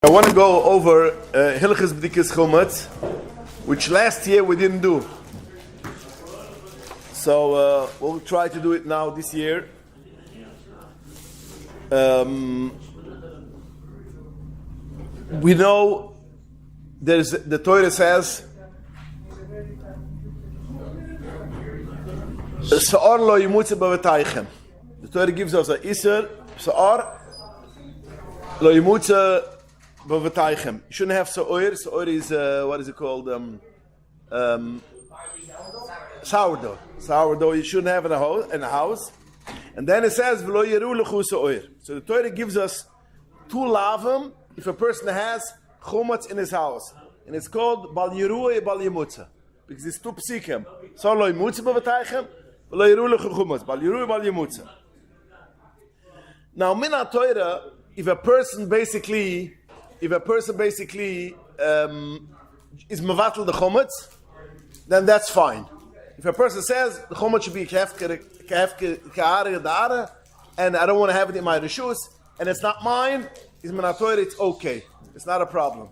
I want to go over hallkos, which last year we didn't do. So we'll try to do it now this year. We know the Torah says Sa'ar lo yimutze b'vetaychem. The Torah gives us an iser Sa'ar lo yimutze b'vetaychem. You shouldn't have Sa'or. Sa'or is what is it called? Sourdough. Sourdough you shouldn't have in a house. And then it says v'lo yeru lechu Sa'or. So the Torah gives us two lavim if a person has chumatz in his house, and it's called bal yeruah bal yimutze because it's two psikim. So lo yimutze b'vetaychem. Now, min ha-Torah, if a person basically is mevatel the chumatz, then that's fine. If a person says the chumatz should be ka'are, and I don't want to have it in my reshus, and it's not mine, is min ha-Torah, it's okay. It's not a problem.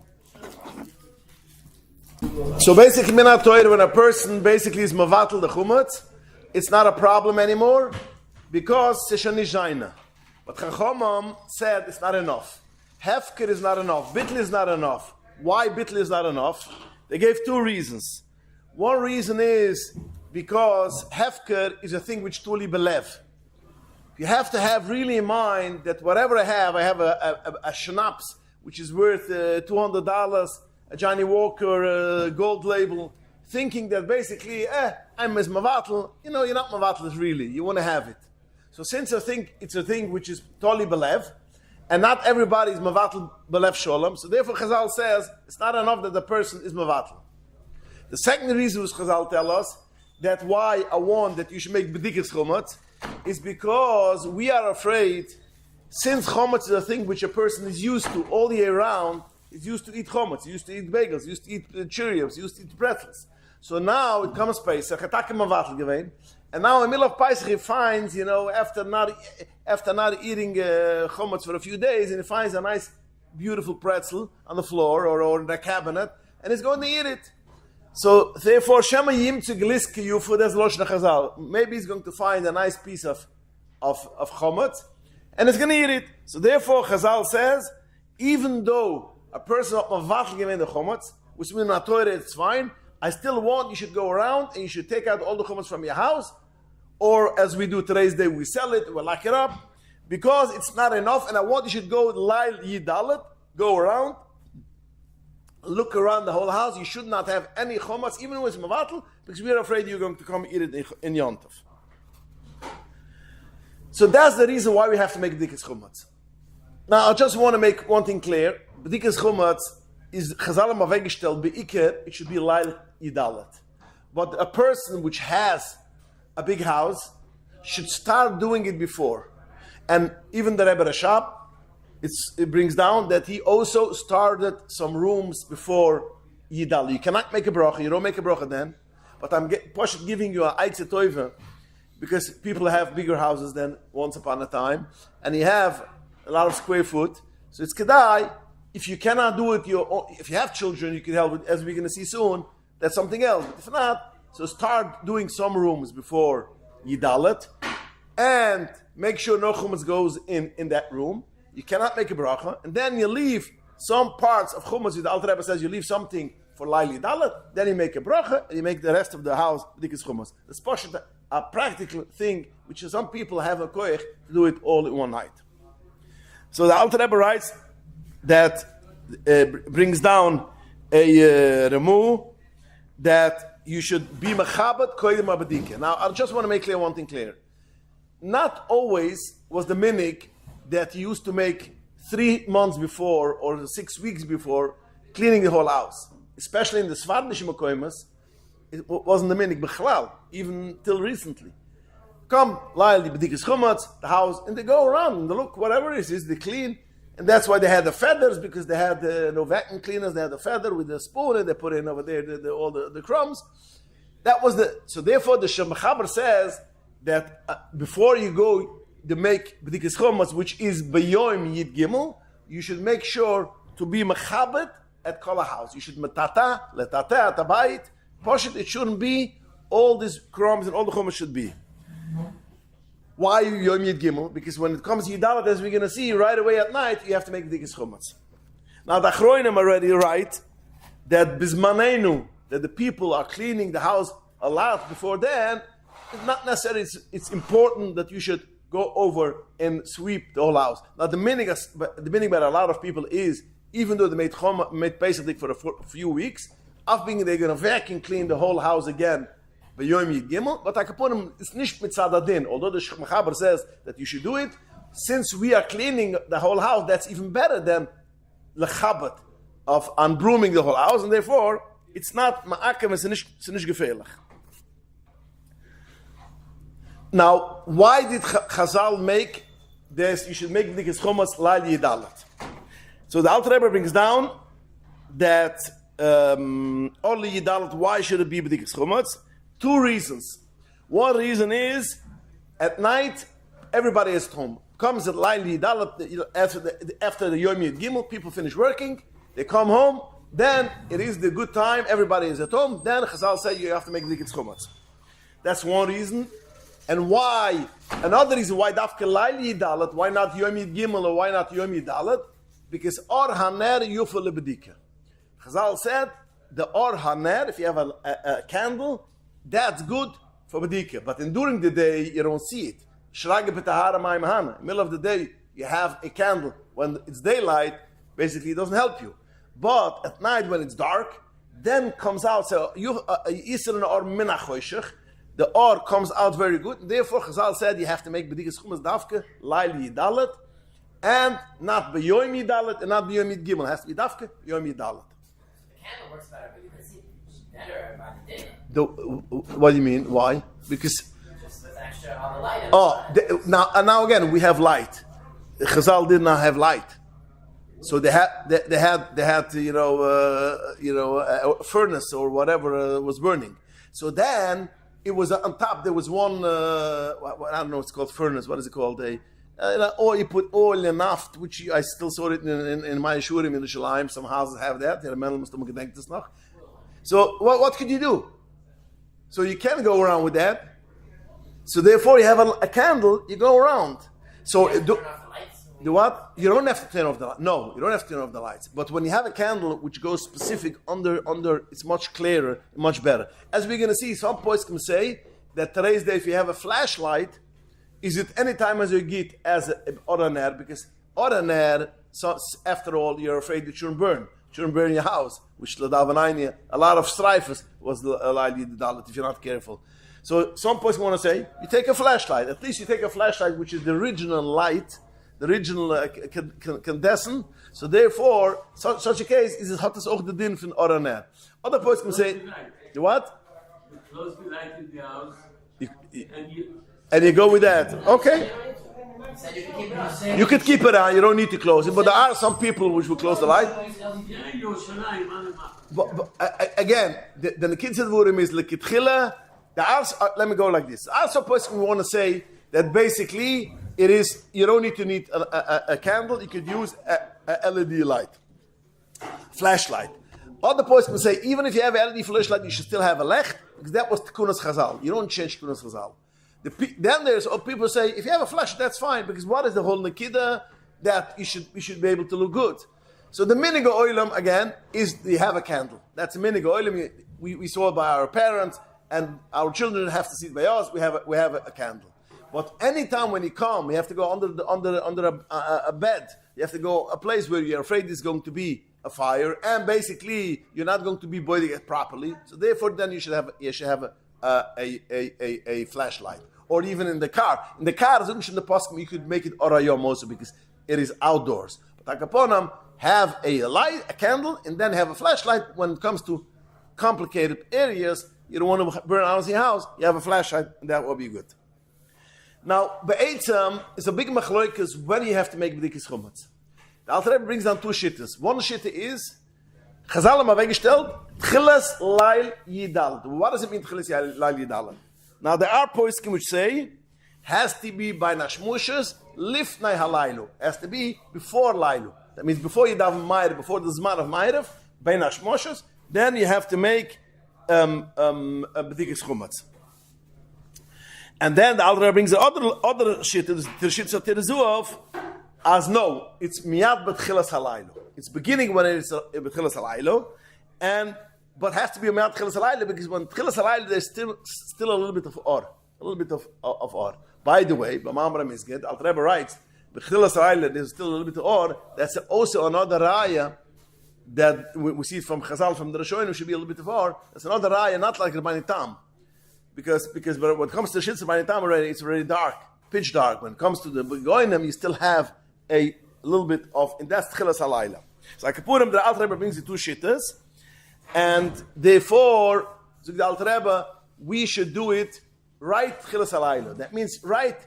So basically, min ha-Torah, when a person basically is mevatel the chumatz, it's not a problem anymore because Seshanish. But Chachamim said it's not enough. Hefker is not enough. Bitl is not enough. Why bitl is not enough? They gave two reasons. One reason is because Hefker is a thing which truly belev. You have to have really in mind that whatever I have a schnapps which is worth $200, a Johnny Walker gold label, thinking that basically, I'm as mavatel, you're not mavatel really, you want to have it. So since I think it's a thing which is totally belev, and not everybody is mavatel belev sholem, so therefore Chazal says, it's not enough that the person is mavatel. The second reason which Chazal tell us, that why I want that you should make b'dikos is because we are afraid, since chometz is a thing which a person is used to all the year round, is used to eat chometz, used to eat bagels, used to eat Cheerios, used to eat pretzels. So now it comes Pesach, and now in the middle of Pesach he finds, after not eating chometz for a few days, and he finds a nice, beautiful pretzel on the floor or in the cabinet, and he's going to eat it. So therefore, Shema Yimtze Gliske Yufu, that's Loshna Chazal. Maybe he's going to find a nice piece of chometz, and he's going to eat it. So therefore, Chazal says, even though a person of Mavatl given the chometz, which means in Torah it's fine, I still want you should go around and you should take out all the chumash from your house, or as we do today's day, we sell it, we lock it up, because it's not enough, and I want you should go lail yidalet, go around, look around the whole house. You should not have any chumash, even when it's mevatel, because we're afraid you're going to come eat it in Yom Tov. So that's the reason why we have to make b'dikos chumatz. Now I just want to make one thing clear. B'dikos chumatz is Chazal Mavegishtel be'iker, it should be lail yidalet. But a person which has a big house should start doing it before. And even the Rebbe Rashab, it brings down that he also started some rooms before yidalet. You cannot make a bracha, you don't make a bracha then. But I'm giving you a Eitze Toive, because people have bigger houses than once upon a time, and you have a lot of square foot. So it's kedai. If you cannot do it, if you have children, you can help it, as we're going to see soon, that's something else. But if not, so start doing some rooms before yidalet, and make sure no chumash goes in that room. You cannot make a bracha, and then you leave some parts of chumash. The Alter Rebbe says you leave something for lail yidalet, then you make a bracha, and you make the rest of the house b'dikos chumash. That's a practical thing, which some people have a koich to do it all in one night. So the Alter Rebbe writes that brings down a remu that you should be mechabat koydem abadike. Now I just want to make clear one thing clear. Not always was the minig that you used to make 3 months before or 6 weeks before cleaning the whole house. Especially in the Svardische Mekoimas, it wasn't the minig bechlal, even till recently. Come, lail the b'dikos chumatz, the house, and they go around and they look, whatever it is, they clean. And that's why they had the feathers, because they had no vacuum cleaners. They had the feather with the spoon, and they put in over there all the crumbs. That was so therefore the Shemachaber says that before you go to make b'dikos chumatz, which is b'yoim yid gimel, you should make sure to be mechabed at kol house. You should metata, letata at the bait. Poshut, it shouldn't be. All these crumbs and all the chumash should be. Why Yom Yid Gimel? Because when it comes to Yidalat, as we're going to see, right away at night, you have to make B'dikas Chumatz. Now the Achroinim already write that Bizmanenu, that the people are cleaning the house a lot before then. It's not necessarily, it's important that you should go over and sweep the whole house. Now the meaning by a lot of people is, even though they made basically for a few weeks, after being they're going to vacuum clean the whole house again, but Yom Yid Gimel, but Akaponim, it's nicht mitzad adin. Although the Mechaber says that you should do it, since we are cleaning the whole house, that's even better than lechabat of unbrooming the whole house, and therefore it's not ma'akem, it's nicht gefährlich. Now, why did Chazal make this? You should make B'dikas Chumatz Lail Yidalat. So the Alter Rebbe brings down that only Yidalat. Why should it be B'dikas Chumatz? Two reasons. One reason is, at night, everybody is at home. Comes at Lail Yidalat, after the Yom Yid Gimel, people finish working, they come home, then it is the good time, everybody is at home, then Chazal say you have to make B'dikas Chumatz. That's one reason. And why? Another reason why Dafka Lail Yidalat, why not Yom Yid Gimel or why not Yom Yidalat? Because Or Haner Yufel Lebedika. Chazal said, the Or Haner, if you have a candle, that's good for Bedika. But during the day, you don't see it. Shrage Petahara Mai Mahana. Middle of the day, you have a candle. When it's daylight, basically it doesn't help you. But at night, when it's dark, then comes out, so Yisran Or Minachoshech, the Or comes out very good. And therefore, Chazal said you have to make B'dikas Chumatz Dafke, Lail Yidalat, and not B'yom Yidalat, and not B'yom Yid Gimel. It has to be Dafke, Yom Yidalat. The candle works better, but you can see better by the day. What do you mean? Why? Because Just with extra on the light. now again we have light. Chazal did not have light, so they had a furnace or whatever was burning. So then it was on top. There was one I don't know. It's called furnace. What is it called? Or you put oil and naft, which I still saw it in my shiurim in the Shalaim. Some houses have that. So what could you do? So you can't go around with that. So therefore you have a candle, you go around. So Turn off the lights. do what? You don't have to turn off the lights. No, you don't have to turn off the lights. But when you have a candle which goes specific under, it's much clearer, much better. As we're going to see, some poets can say that today's day, if you have a flashlight, is it any time as you get as an oraner? Because oraner, so after all, you're afraid that you shouldn't burn your house, which a lot of strifers was the if you're not careful. So some poets want to say, you take a flashlight. At least you take a flashlight, which is the original light, the original incandescent. So therefore, such a case is it hatas auch the din from oraner. Other poets can say, the what? You close the light in the house, and you go with that. Okay. You could keep it on, you don't need to close it. But there are some people which will close the light. But again, the kids said is lekitchila. Let me go like this. Also, person want to say that basically it is you don't need a candle. You could use a LED light, flashlight. Other person will say even if you have a LED flashlight, you should still have a lecht because that was Tikunas Chazal. You don't change Tikunas Chazal. Then there's people say if you have a flash, that's fine because what is the whole nikida that you should be able to look good. So the minig oilam again is you have a candle. That's a minig oilam. We saw it by our parents, and our children have to see it by us. We have a candle. But anytime when you come, you have to go under a bed. You have to go a place where you're afraid there's going to be a fire, and basically you're not going to be boiling it properly. So therefore, then you should have a flashlight, or even in the car. In the car, you could make it orayom also because it is outdoors. But akaponam have a light, a candle, and then have a flashlight. When it comes to complicated areas, you don't want to burn out your house. You have a flashlight, and that will be good. Now, be'etzam is a big machloikas when you have to make b'dikas chumatz. The Alter Rebbe brings down two shittas. One shitta is Chazal haben weggestellt, Tchilas Lail Yidal. What does it mean, Tchilas Lail Yidal? Now, there are poskim which say, has to be by Nashmushes, Lifnai Halaylu. Has to be before Lailu. That means before you daven Ma'ariv, before the Zman of Ma'ariv, Bein Hashmoshes, then you have to make B'dikas Chumatz. And then the Alter Rebbe brings the other shit, the shit of Terezuov, as no, it's Miyad B'tchilas Halaylo. It's beginning when it's B'tchilas Halaylo, but has to be a Miyad B'tchilas Halaylo, because when B'tchilas Halaylo, there's still a little bit of or. A little bit of or. By the way, B'mamra Mizged, Alter Rebbe writes, B'tchilas Halaylo, there's still a little bit of or. That's also another raya that we see from Chazal, from the Rishonim, should be a little bit of or. That's another raya, not like Rabbeinu Tam. Because when it comes to Shitz Rabbeinu Tam already, it's already dark, pitch dark. When it comes to the Goinim, you still have a little bit of, and that's Tchilas Halayla. So I Kippurim, the Alter Rebbe brings the two shittas, and therefore, so the Alter Rebbe, we should do it right Tchilas Halayla. That means right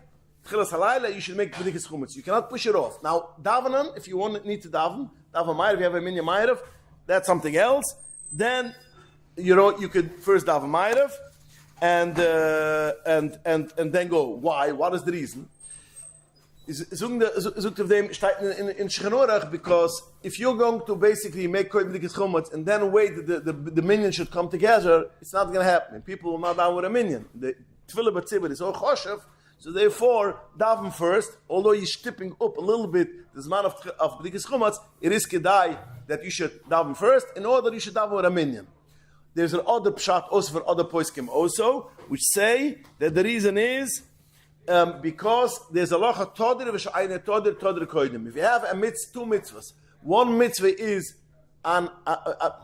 Tchilas Halayla, you should make B'dikas Chumatz. You cannot push it off. Now, davenan, if you need to daven Ma'ariv, if you have a minyan Ma'ariv, that's something else. Then, you could first daven Ma'ariv, and then go. Why? What is the reason? Because if you're going to basically make B'dikas Chumatz and then wait that the minion should come together, it's not going to happen. People will not daven with a minion. The Tefillah B'tzibur is so choshev, so therefore daven first. Although you're stepping up a little bit the zman of B'dikas Chumatz, it is kedai that you should daven first in order you should daven with a minion. There's an other pshat also for other poskim also, which say that the reason is because there's a lacha todir v'sha'ayne todir koidim. If you have two mitzvahs, one mitzvah is on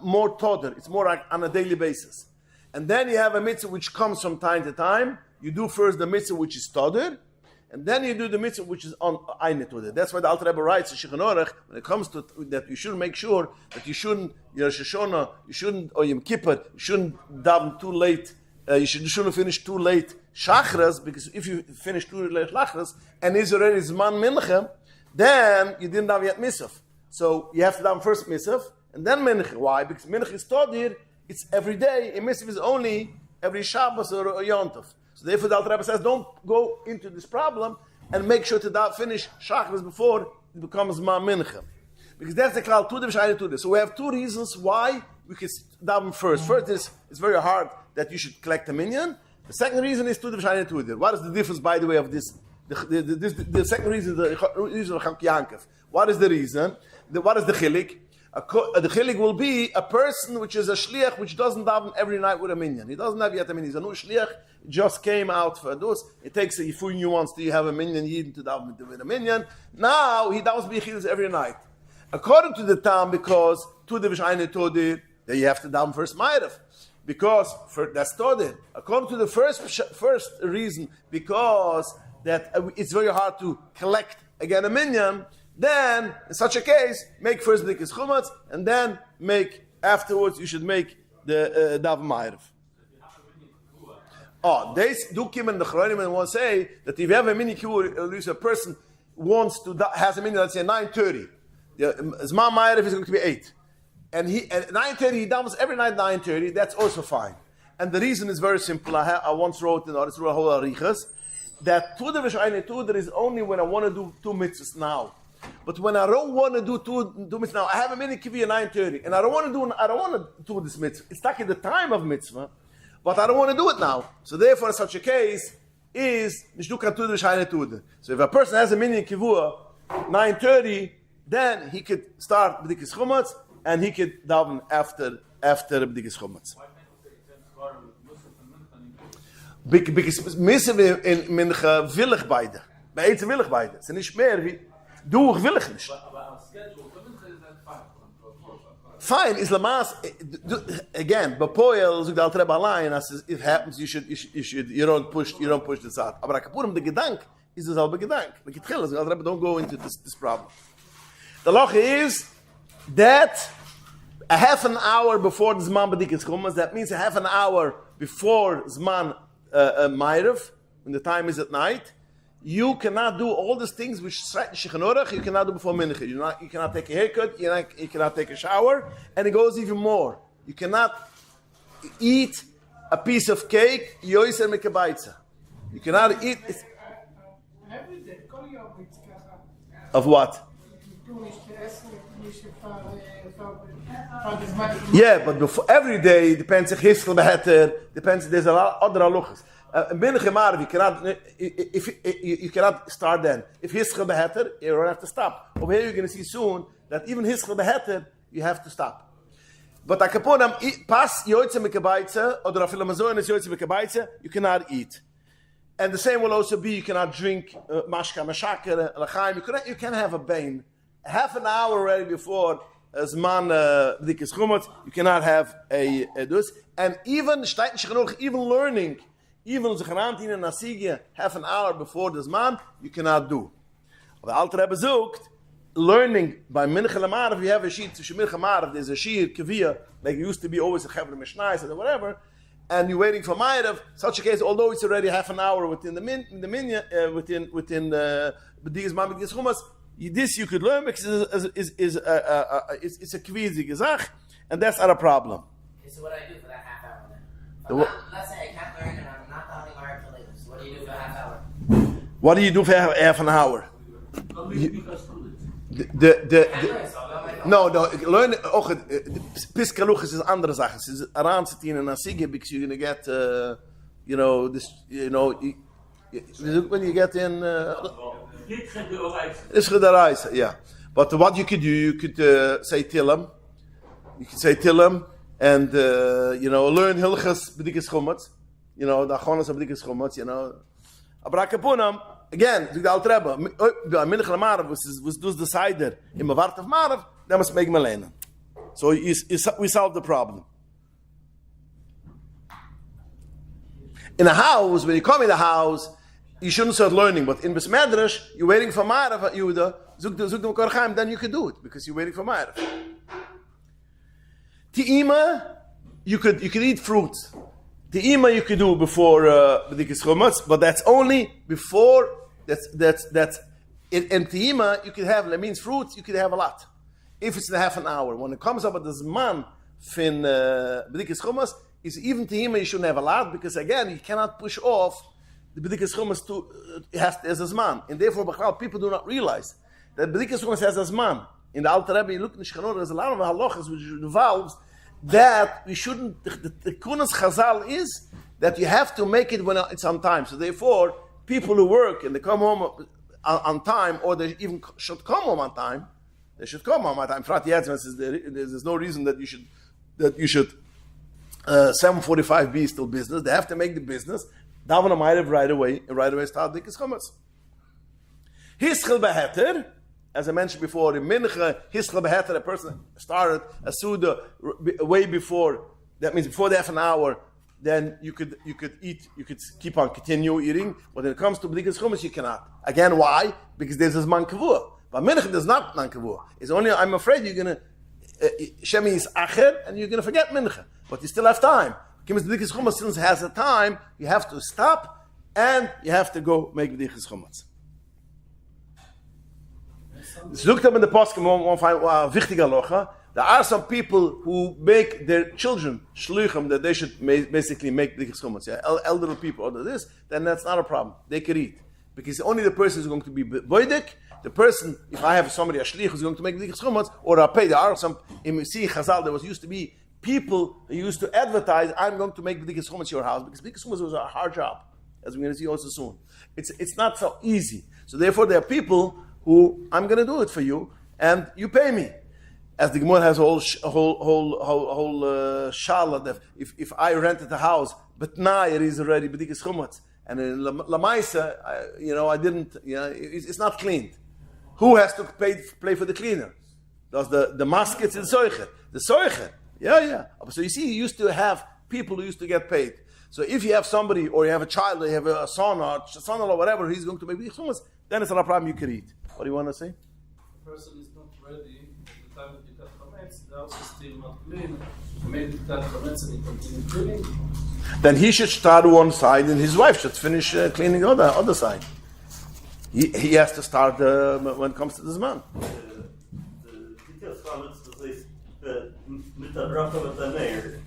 more todir, it's more like on a daily basis, and then you have a mitzvah which comes from time to time. You do first the mitzvah which is todir, and then you do the mitzvah which is on ayne todir. That's why the Alter Rebbe writes in Shulchan Aruch, when it comes to that, you should make sure that you shouldn't, Rosh Hashanah, you shouldn't, or Yom Kippur, you shouldn't daven too late. You shouldn't finish too late Shachras, because if you finish too late Shachras and is already Zman Mincha, then you didn't have yet Misaf. So you have to daven first Misaf and then Mincha. Why? Because Mincha is Todir, it's every day. A Misaf is only every Shabbos or Yom Tov. So therefore the Alter Rebbe says, don't go into this problem and make sure to finish Shachras before it becomes Zman Mincha. Because that's the Klal Tudim Shayne Tudim. So we have two reasons why we can daven first. First is, it's very hard that you should collect a minyan. The second reason is Tudim Shayne Tudim. What is the difference, by the way, of this? The second reason is the reason of Chak Yankov. What is the reason? What is the chilik? The chilik will be a person which is a shliach which doesn't daven every night with a minyan. He doesn't have yet a minyan. He's a new shliach. Just came out for those. It takes a few nuances to have a minyan yidin to daven with a minyan. Now he davens b'yichidus every night. According to the Tam, because Tudim Shayne Tudim, then you have to daven first Ma'ariv. Because that's Todir. According to the first reason, because that it's very hard to collect again a minyan, then in such a case, make first B'dikas Chumatz, and then afterwards you should make the daven Ma'ariv. They do come in the Chronim and want to say that if you have a mini kibbur, at least a person has a minyan, let's say 9:30. The Zman Ma'ariv is going to be 8. And at 9:30 he davens every night 9:30. That's also fine. And the reason is very simple. I once wrote in Oris Ruach Hol Arichas that Tudim V'Shayne Tudim is only when I want to do two mitzvahs now. But when I don't want to do two mitzvahs now, I have a mini kibbur at 9:30, and I don't want to do this mitzvah. It's like at the time of mitzvah, but I don't want to do it now. So therefore, in such a case, is Nishduka Tudim V'Shayne Tudim. So if a person has a mini kibbur 9:30, then he could start B'dikas Chumatz, and he could daven after B'dikas Chumatz. Because Misaf in Mincha willig beide. Bei Eitz willig beide. Es ist nicht mehr wie, du, ich willig nicht. Fine, is Lamas, again, Bapoel, so the Alter Rebbe line, as it happens, you don't push this out. Aber Akapurim, the Gedank, is the selbe Gedank. Like it tells, the Alter Rebbe don't go into this problem. The law is that a half an hour before the Zman B'dikas Chumatz, that means a half an hour before Zman Ma'ariv, when the time is at night, you cannot do all these things which Shulchan Aruch you cannot do before Mincha. You cannot take a haircut, you cannot take a shower, and it goes even more. You cannot eat a piece of cake, yoiser mekabaitza. You cannot eat... Of what? Yeah, but before, every day depends if hiskal beheter, depends, there's a lot other halachas. Mincha Marav, you cannot start then. If hiskal beheter, you don't have to stop. Over here you're going to see soon that even hiskal beheter, you have to stop. But akaponam pas yoytze mekabaitze or afilo mazoin is yoytze mekabaitze, you cannot eat. And the same will also be you cannot drink mashka mashaker lachaim. You can have a bain half an hour already before zman b'dikis chumot. You cannot have a dus. And even even learning, even zechanantin and nasigya half an hour before the zman, you cannot do. The Alter Rebbe zogt learning by mincha l'marav. You have a sheet to mincha l'marav. There's a shir kaviyah like it used to be always a chevra mishnais or whatever. And you're waiting for Ma'arav, such a case, although it's already half an hour within the minyan, within B'digas Ma'amidgas Chumas, this you could learn because it's a kvizi gezach, and that's not a problem. Okay, so what do I do for that half hour then? Let's say I can't learn and I'm not talking Ma'arav till later. So what do you do for a half hour? What do you do for half an hour? No, learn. Piskaluchis is andere Sache. Es ist aran sitin and asige because you're going to get, when you get in. Ishchadarais, yeah. But what you could do, you could say Tillam. You could say Tillam and, learn Hilchas B'dikas Chumot. The Achonas of B'dikas Chumot, Abrakapunam. Again, the Alter Rebbe, Mincha Marav was decided in Mavart of Marav, that must make Melena. So we solved the problem. In a house, when you come in the house, you shouldn't start learning, but in Besmedresh, you're waiting for Marav, Yehuda, then you can do it, because you're waiting for Marav. Ti'ima, you could eat fruits. Ti'ima you could do before B'dikis Chumotz, but that's only before. That's in Ti'ima you could have. That means fruits you could have a lot. If it's in half an hour, when it comes up with the zman fin B'dikis Chumotz, is even Ti'ima you shouldn't have a lot because again you cannot push off the B'dikis Chumotz to there's a zman, and therefore people do not realize that B'dikis Chumotz has a zman. In the Alter Rebbe, you look in the Shechanor, there's a lot of halachas which involves that we shouldn't. The kunas chazal is that you have to make it when it's on time. So therefore, people who work and they come home on time, or they even should come home on time, they should come home on time. There's no reason that you should 7:45 be still business. They have to make the business. Daven Amayrev right away start Dikis Chumotz. Hischel beheter. As I mentioned before, in Mincha, Hischel beheter, a person started a Suda way before, that means before the half an hour, then you could eat, you could keep on continue eating. But when it comes to B'dikas Chumotz, you cannot. Again, why? Because there's this man kavua. But Mincha there's not man kavua. It's only, I'm afraid you're going to, Shemi is acher, and you're going to forget Mincha. But you still have time. Because B'dikas Chumotz, since it has a time, you have to stop, and you have to go make B'dikas Chumotz. Look up in the poskim, one find wichtiger locha. There are some people who make their children shluchim that they should basically make the chumotz. Yeah, elderly people or this, then that's not a problem. They could eat because only the person is going to be voidik. The person, if I have somebody a shlich who's going to make the chumotz or a pay, there are some. In Chazal, there used to be people who used to advertise, "I'm going to make the chumotz your house," because the chumotz was a hard job, as we're going to see also soon. It's not so easy. So therefore, there are people who I'm going to do it for you, and you pay me. As the Gemara has a whole shala that if I rented a house, but now it is already b'dikas chumotz, and in Lamaisa, I didn't, it's not cleaned. Who has to pay for the cleaner? Does the maskets in soicher? The soicher, yeah. So you see, you used to have people who used to get paid. So if you have somebody, or you have a child, or you have a son or son-in-law, whatever, he's going to make b'dikas chumotz, then it's not a problem. You can eat. What do you want to say? The person is not ready at the time of B'dikat Chametz, the house is still not clean. He made B'dikat Chametz and he continued cleaning. Then he should start one side and his wife should finish cleaning the other side. He has to start when it comes to this man.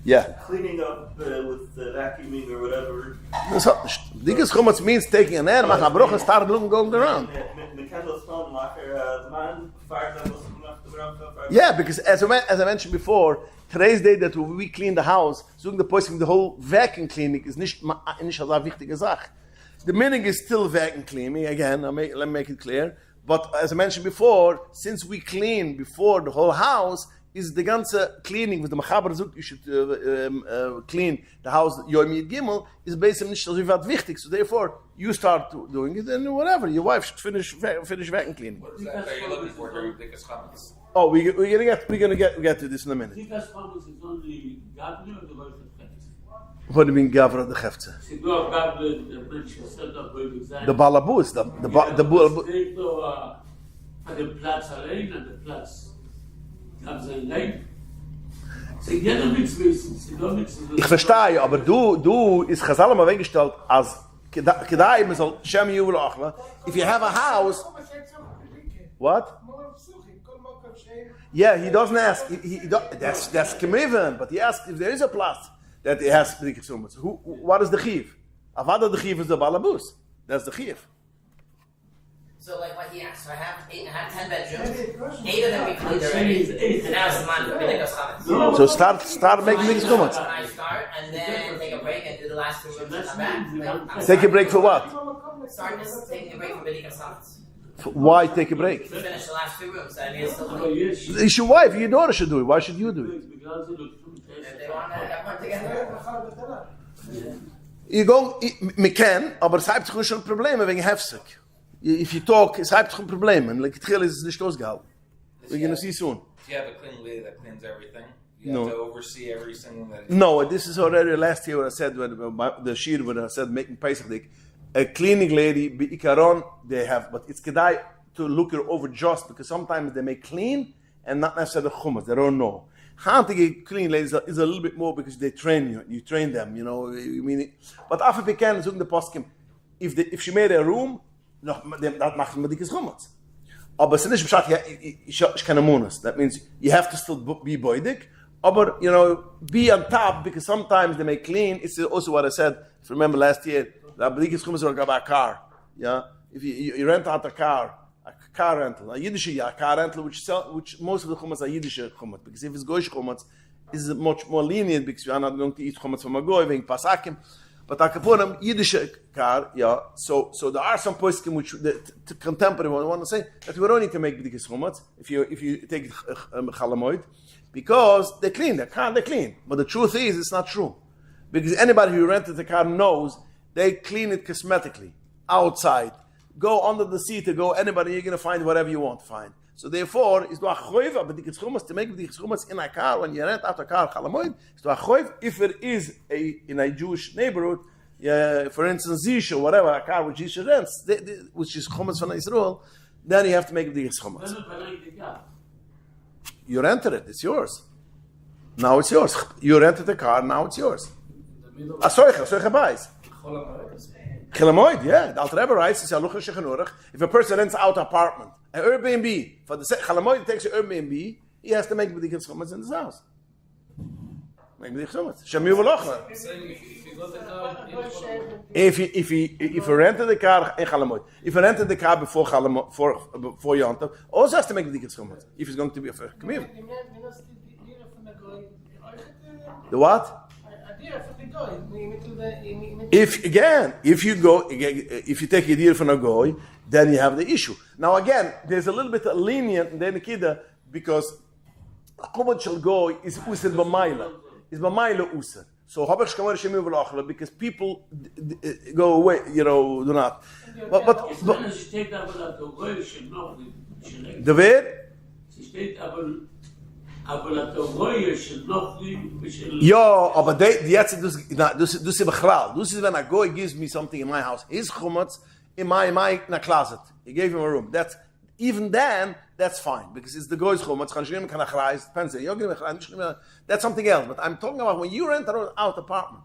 Yeah. Cleaning up with vacuuming or whatever. Dikas Chumotz means taking an air, machen a broch and start going around. Yeah, because as I mentioned before, today's day that we clean the house, so the whole vacuum cleaning is nicht so wichtige Sache. The meaning is still vacuum cleaning. Again, let me make it clear. But as I mentioned before, since we clean before the whole house, is the ganze cleaning with the Machaber Zut, you should clean the house Yom Yid Gimel, is basically nicht so wichtig. So therefore, you start doing it, and whatever, your wife should finish vacuum cleaning. What is that you're looking for during Bdikkas Chametz? Oh, we're gonna get to this in a minute. Bdikkas Chametz is only Gabli or the Beit of What do you mean, Gavra the Hefze? Sie do auf Gabli, der Mensch, der selber Beit sein. The Balabus, the Balabus. Steht da an dem Platz allein, an dem Platz. Haben sie allein. Sie gehen nichts wissen, sie doch nichts wissen. Ich verstehe, aber du ist Chazal mal weggestellt, als Kedai, man soll Shem Yuvel Achla. If you have a house... What? Yeah, he doesn't ask. That's Kemivan, but he asks if there is a place that it has Bdikkas Chametz. What is the Chiv? Avada the Chiv is the Balabus. That's the Chiv. So like what he asked, so I have 10 bedrooms, 8 of them we cleaned already, and now it's the month for Bdikkas Chametz. So start making Bdikkas Chametz. When I start, and then take a break and do the last 2 rooms and come back. Take a break for what? Start just taking a break from Bdikkas Chametz. Why take a break? Finish the last 2 rooms, I mean it's still clean. It's your wife, your daughter should do it. Why should you do it? If they want to have one together. You go, me can, aber es hat sich schon Probleme wegen Hefsek. If you talk, es hat sich ein Problem. And like, it is nicht ausgehalten. We're going to see soon. Do you have a clean lady that cleans everything? You No. have to oversee every single that. No, this is already last year what I said, when the shiur when I said making Pesach Dik. A cleaning lady, Ikaron, they have, but it's kedai to look her over just because sometimes they make clean and not necessarily chumas. They don't know. Handige clean ladies is a little bit more because they train you. You train them, you know. You mean it. But after we can, zoek the poskim. If she made a room, no, that macht man Bdikkas Chametz. Aber es ist nicht beschadet, ich kann amunas. That means you have to still be boidik. Aber, you know, be on top because sometimes they make clean. It's also what I said, if you remember last year, the Bdikkas Chametz are about a car. Yeah? If you rent out a car rental, a Yiddish car rental, which most of the Chametz are Yiddish Chametz. Because if it's Goyish Chametz, it's much more lenient because we are not going to eat Chametz from a Goy, wegen Pasakim. But Akapunim, Yiddish car, yeah. So there are some poskim which the contemporary one want to say that we don't need to make Bdikkas Chametz if you take Chalamoid, because they clean the car, they clean. But the truth is, it's not true, because anybody who rented the car knows they clean it cosmetically outside. Go under the seat to go anybody, you're going to find whatever you want to find. So therefore, it's to a choiv of Bdikkas Chametz to make Bdikkas Chametz in a car when you rent out a car Chalamoid. It's to a choiv if it is in a Jewish neighborhood, for instance, Zish or whatever, a car which Zish rents, which is Chametz from Israel, then you have to make Bdikkas Chametz. You rented it, it's yours. Now it's yours. You rented the car, now it's yours. Asoicha buys. Chalamoid, yeah. The Alter Rebbe writes, if a person rents out an apartment, an Airbnb, for the Chalamoid takes an Airbnb, he has to make Bdikkas Chametz in his house. Make Bdikkas Chametz. Shem Yuvel Achla. If he rented the car in Chalamoid, if he rented the car before Yontav, also has to make Bdikkas Chametz. If he's going to be a Kamim. The what? If you take a deal from a goy, then you have the issue. Now again, there's a little bit of lenient in the Nikida because Chumot shel goy is usir b'mayla. Is b'mayla usir. So habach shkamar shemi v'lachla because people go away, you know, do not. But the way. Ja, aber jetzt du sie bechlal. Du sie when a goy gives me something in my house, his chumatz in my closet. He gave him a room. That's even then that's fine because it's the goy's chumatz. That's something else. But I'm talking about when you rent out apartment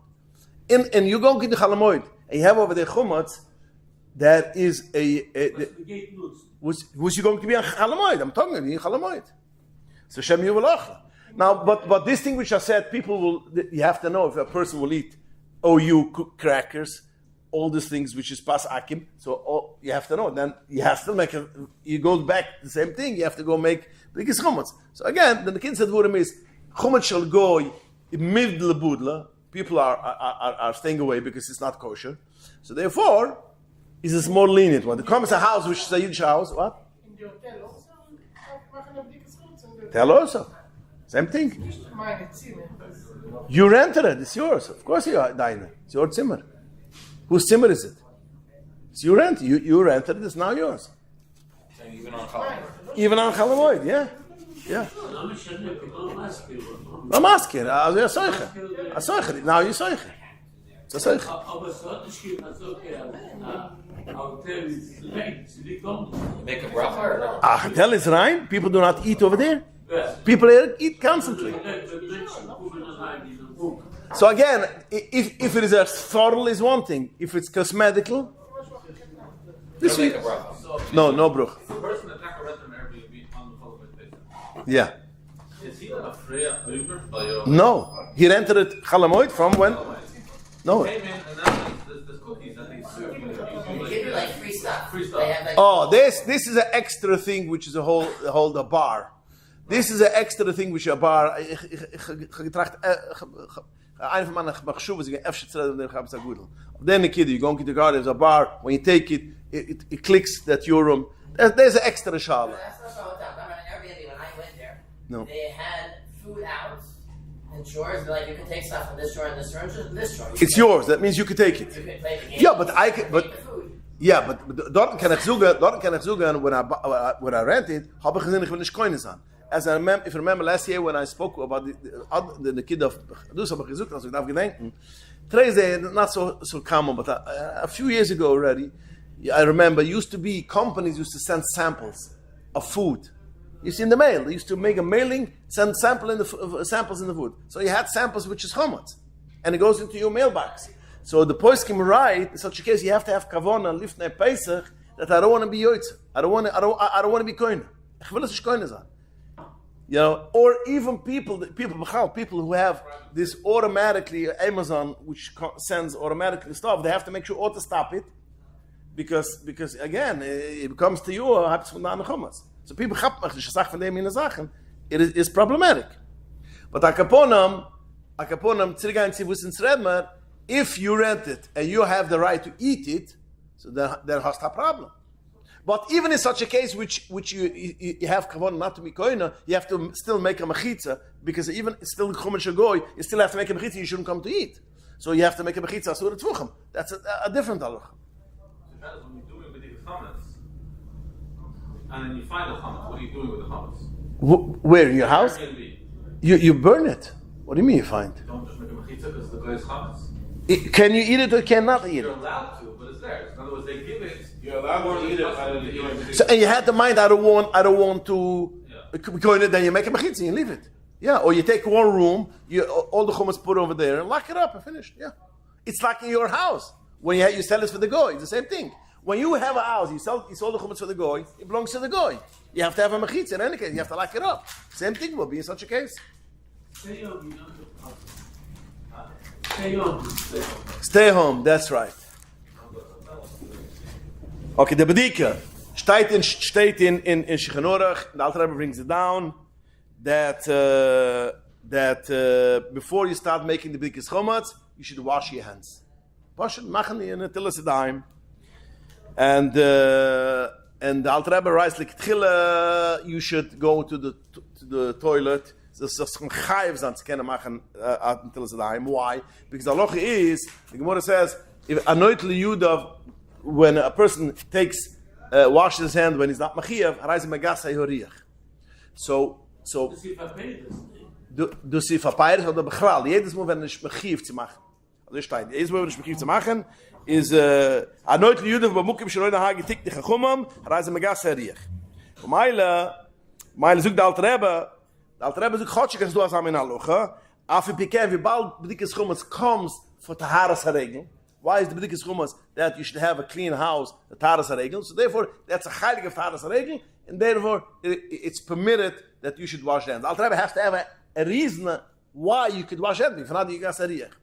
and you go to the Chalamoid and you have over there chumatz that is was you going to be a Chalamoid? I'm talking about Chalamoid. So Shem Yuvel Achla. Now, but this thing which I said, people will, you have to know if a person will eat OU crackers, all these things which is pas akim. So you have to know. Then you have to make you go back the same thing. You have to go make b'dikis chumutz. So again, the kin said word is chumutz shall go mid lebudla. People are staying away because it's not kosher. So therefore, it's a more lenient one. The comes a house which is a Yiddish house. What? In the hotel also, machen eine b'dikis chumutz in the hotel. Tell also. Same thing. Meine Zimmer. You rented it. It's yours. Of course, you are dine. It's your zimmer. Whose zimmer is it? It's you rent. You rented it. It's now yours. And even on Halloween. Even on Chalamoid, yeah. I'm asking. Now you're soicher. It's a soicher. Make a bracha or no? Hotel is rein. People do not eat over there. People eat constantly. So again, if it is a thorl is one thing. If it's cosmetical, this Make week. a bracha. No bruch. The person that took a rent on Airbnb on the holiday basis. Yeah. Is he a free over by your No. He rented it Chalamoid from when? No. came in and now there's cookies that they serve you. They give you like free stuff. Free stuff. They have like Oh, this is an extra thing which is a whole the bar. This is an extra thing which is a bar. Ich getracht eine von meinen machshuv is gefshet zu der habs a gudel. Then the kid you go into the garden there's a bar when you take it it clicks that your room. There's an extra shala. That's not so tough. I mean, Airbnb, when I went there, No. they had food out and chores. They're like, you can take stuff from this drawer and this drawer and just this drawer. It's yours. That means you can take it. You can play the game. Yeah, but I can Eat but the food. yeah, but dort kann ich sagen when I rented, habe ich gesehen ich will nicht koine sein. As I remember, if you remember last year when I spoke about the kid of dus habe ich gesagt, also ich darf gedenken. Today not so common, but a few years ago already, I remember used to be companies used to send samples of food. You see in the mail, they used to make a mailing, send samples in the food. So you had samples which is chametz, and it goes into your mailbox. So the poskim write in such a case you have to have kavana lifnei Pesach that I don't want to be yoitz. I don't want to be koine. Ich will es nicht koine sein. You know, or even people who have this automatically Amazon which sends automatically stuff, they have to make sure auto stop it because again it comes to you hab's von der Chamas. So people have to say von dem in Sachen it is problematic. But a kaponam zirgain tzivus redmer, if you rent it and you have the right to eat it, so then has a problem. But even in such a case which you have kavanah not to be koina, you have to still make a mechitza because even it's still chumash shagoy, you still have to make a mechitza. You shouldn't come to eat, so you have to make a mechitza asur tfuchim. That's a different halacha. When you're doing with the chametz, and then you find the chametz, what are you doing with the chametz? Where in your house? Airbnb. You burn it. What do you mean you find? Don't just make a mechitza because the guy's chametz. Can you eat it or cannot eat You're it? allowed to, but it's there. In other words, they give it. You're allowed to eat it. So and you had the mind. I don't want to koina. Then you make a mechitza and leave it. Yeah, or you take one room, all the chumas put over there and lock it up and finish. Yeah, it's like in your house when you sell it for the goy. It's the same thing. When you have a house, you sell the chumas for the goy. It belongs to the goy. You have to have a mechitza in any case. You have to lock it up. Same thing will be in such a case. Stay home. That's right. Okay, the Bdika steht in Shechanorach. The Alter Rebbe brings it down that before you start making the Bdikas Chometz, you should wash your hands. Wash it, machen in a tillas daim. And the Alter Rebbe writes like tchila, you should go to the toilet. Das ist ein Chayiv sein zu können machen until daim. Why? Because the halacha is, the Gemara says, if anoitli yudav, when a person washes his hand when he's not machiyav, harayz megasay horiach. So du sie verpeirig oder bechral. Jedes Mal wenn ich machiyav zu machen. Also steht, jedes Mal wenn ich machiyav zu machen is anoitli yudav b'mukim sheloi nahag yitik nechachumam harayz megasay horiach. Meile zug der Alter Rebbe. The Alter Rebbe zog chotschik as du as am in halacha. Afi pikev, wie bald b'dikas chumas comes for taharas haregel. Why is the b'dikas chumas that you should have a clean house, the taharas haregel? So therefore, that's a heilig of taharas haregel, and therefore it's permitted that you should wash hands. The Alter Rebbe has to have a reason why you could wash hands. If not, you gas hariach.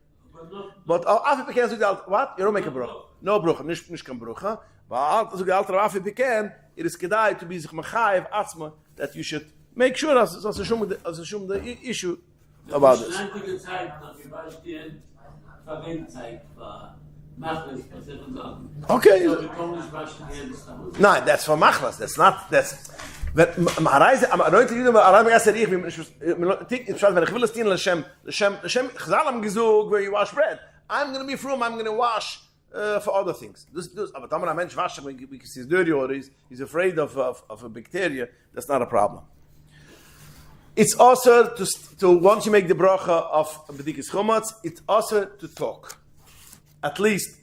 But afi pikev zog the Alter, what? You don't make a bruch. No bruch, nicht kan bruch. But zog the Alter Afi pikev, it is kedai to be sich mechayev atzma that you should make sure as the issue about this. Schneidige Zeit, wie Beispiel, Verwendungszeit war. Machlas, was sagen. Okay. So, wir kommen nicht waschen hier. No, that's for machlas. That's. Wenn Reise am Leute Juden Arabisch erst ich wenn ich will es dienen Hashem Chazal gesagt where you wash bread. I'm going to be from, I'm going to wash for other things. This aber da man a Mensch wascht because he's dirty or he's afraid of a bacteria, that's not a problem. It's also to once you make the bracha of bedikas chomatz, it's also to talk. At least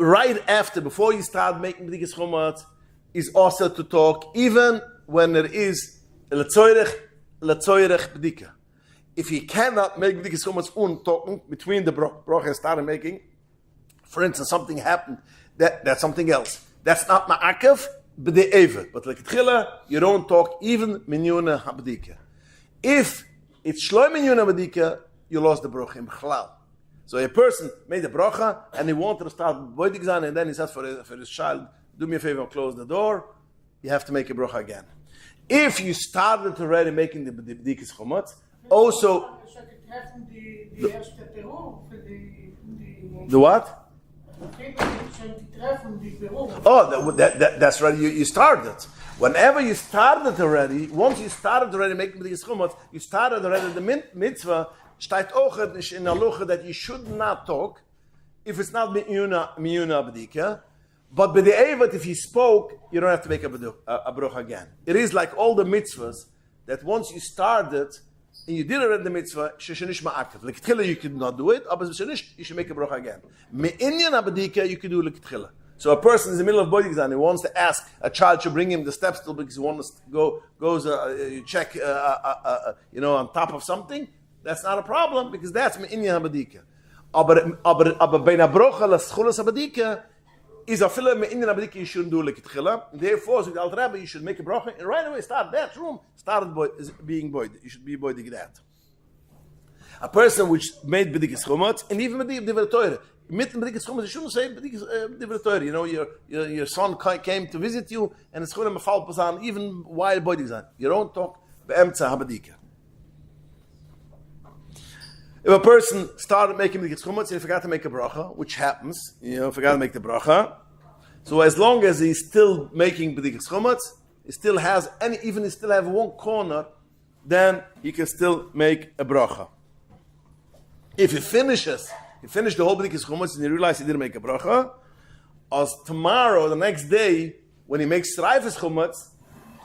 right after, before you start making bedikas chomatz, is also to talk, even when there is letzoirech bedika. If he cannot make bedikas chomatz talking between the bracha and started making, for instance, something happened, that's something else. That's not ma'akev, b'de'evet. But like tchila, you don't talk even minyuna habedika. If it's shloi minyuna habedika, you lost the bracha in b'chlal. So a person made the bracha and he wanted to start boidigzan, and then he says for his child, do me a favor and close the door, you have to make a bracha again. If you started already making the bedikas chomatz, also the what? Oh, that's right. You started. Whenever you started already, once you started already making bedikas chomatz, you started already the mitzvah. Steht auch nicht in der Luche that you should not talk if it's not miyuna b'dika. But by the Eivat, if he spoke, you don't have to make a bracha again. It is like all the mitzvahs that once you started and you did already the mitzvah, sheshenish ma'akev. L'kitchila you could not do it, but sheshenish you should make a bracha again. Me'inyan b'dika you could do l'kitchila. So a person is in the middle of boidigzan, he wants to ask a child to bring him the step stool because he wants to you check on top of something. That's not a problem because that's me'inyan b'dika. Aber bein abrocha l'schulas b'dika is a filler me'inyan b'dika you shouldn't do l'kitchila. Therefore, so the Alter Rebbe, you should make a bracha and right away start that room. Started being boidig. You should be boidig that. A person which made b'dikas chomatz and even b'dikas Torah. Mitten b'dikas chomatz, you shouldn't say b'dikas Torah. You know, your son came to visit you and it's chulem mafal pasan even while boidig. You don't talk be'emtza hab'dika. If a person started making b'dikas chomatz and he forgot to make a bracha, which happens, forgot to make the bracha, so as long as he's still making b'dikas chomatz, he still has he still have one corner, then he can still make a bracha. If he finished the whole b'dikas chomatz and he realized he didn't make a bracha, as tomorrow, the next day, when he makes reifes chomatz,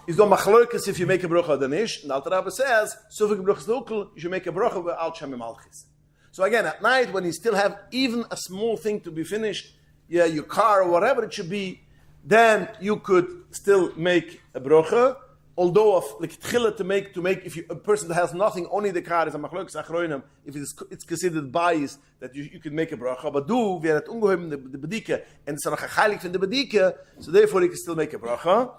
is do machlokas if you make a bracha or nicht. And the Alter Rebbe says, sufik brachas lokal, you should make a bracha with al shem malchis. So again, at night when you still have even a small thing to be finished, your car or whatever it should be, then you could still make a bracha. Although of like tchila to make if a person that has nothing, only the car is a machlokas achroinim. If it's considered biased that you could make a bracha, but do we had ungehoben the bedika and it's a chaylik from the bedika, so therefore you can still make a bracha.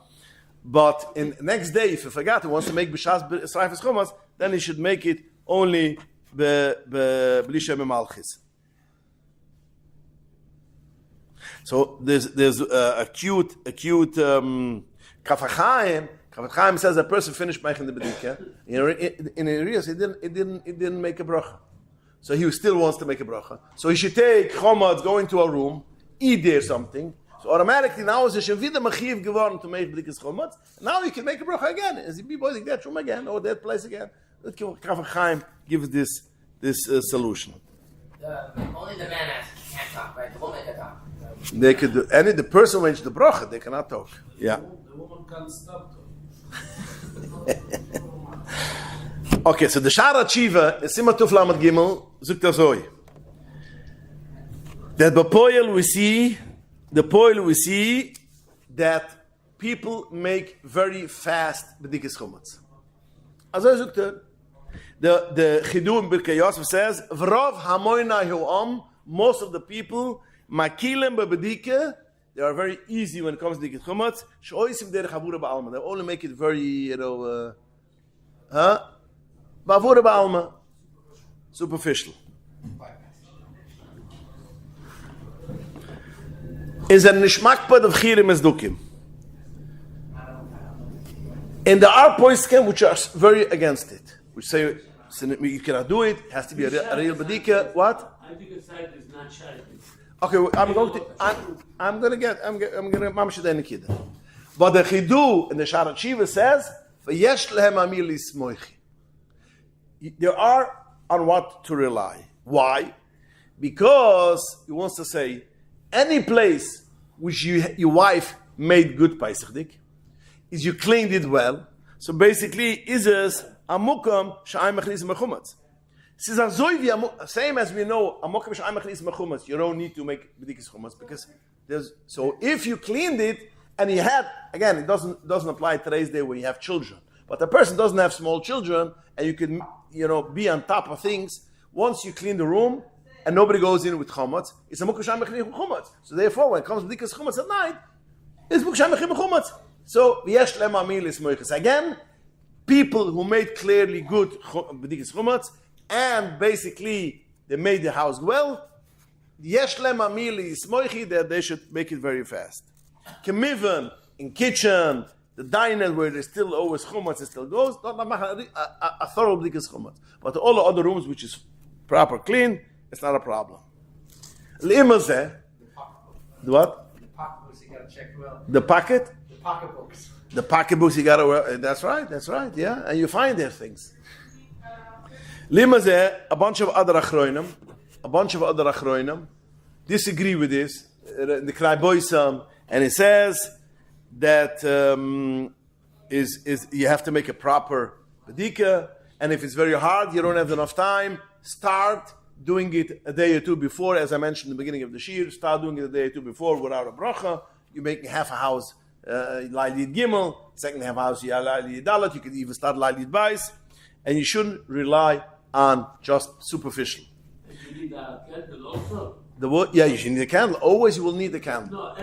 But in the next day, if he forgot, he wants to make b'shas b'sraifes chomas, then he should make it only b'lishem malchis. So there's a cute Kafachayim. Kafachayim says a person finished making the bedika. In areas he didn't make a bracha, so he still wants to make a bracha. So he should take chomas, go into a room, eat there something. So automatically now is a wieder machiv geworden to make b'dikas chomatz. Now you can make a bracha again, and he be boiling that room again or that place again. Let Kafachayim give this solution. Only the man can't talk, right? The woman can talk. They could do the person who makes the bracha, they cannot talk. Yeah. The woman can't stop talking. Okay, so the Shara Chiva is Sima Tuf Lamed Gimel Zukt Azoi. That Bapoyel we see that people make very fast b'dikas chomatz. Azoi Zukt the Chidu in Birkei Yosef says V'rov hamoyna hu'am, most of the people makilem b'bedika, they are very easy when it comes to b'dikas chomatz. Shoisim derech havura ba'alma, they only make it very ba'avura ba'alma, superficial. Is a nishmakpad of chirim ezdukim. And there are poskim which are very against it, which say you cannot do it. It has to be a real badika. What? I think a side is not shaykh. Okay, I'm going to mamshid and kid. But the chidu in the Sharat Shiva says, "V'yesh lehem amir lismoichi." There are on what to rely. Why? Because he wants to say any place which your wife made good paisachdik is you cleaned it well. So basically, is as amukam sha'ay mechnis mechumatz. This is same as we know amukam sha'ay mechnis mechumatz. You don't need to make b'dikas chumatz because there's. So if you cleaned it and you had, again, it doesn't apply today's day when you have children. But a person doesn't have small children and you can be on top of things. Once you clean the room and nobody goes in with chumatz, it's a mukam sha'ay mechnis chumatz. So therefore, when it comes to b'dikas chumatz at night, it's mukam sha'ay mechnis chumatz. So, v'yesh lehem amir lismoichas. Again, people who made clearly good b'dikas chumatz, and basically they made the house well, yesh lehem amir lismoichi, that they should make it very fast. Kemivan, in kitchen, the diner where there's still always chumatz, it still goes, a thorough b'dikas chumatz. But all the other rooms which is proper clean, it's not a problem. L'imazeh, the what? The pocketbooks you gotta check well. The pocket? Pocketbooks. The pocketbooks you gotta wear. That's right, yeah. And you find their things. Limazeh, a bunch of other achroinim disagree with this. The Krei Boisam, and it says that is you have to make a proper badika, and if it's very hard, you don't have enough time, start doing it a day or two before, as I mentioned in the beginning of the shiur. Start doing it a day or two before without a bracha. You make half a house Lailid Gimel, second half house Lailid Dalet. You can even start Lailid Bais, and you shouldn't rely on just superficial. You need a candle also? You need a candle. Always you will need a candle. No,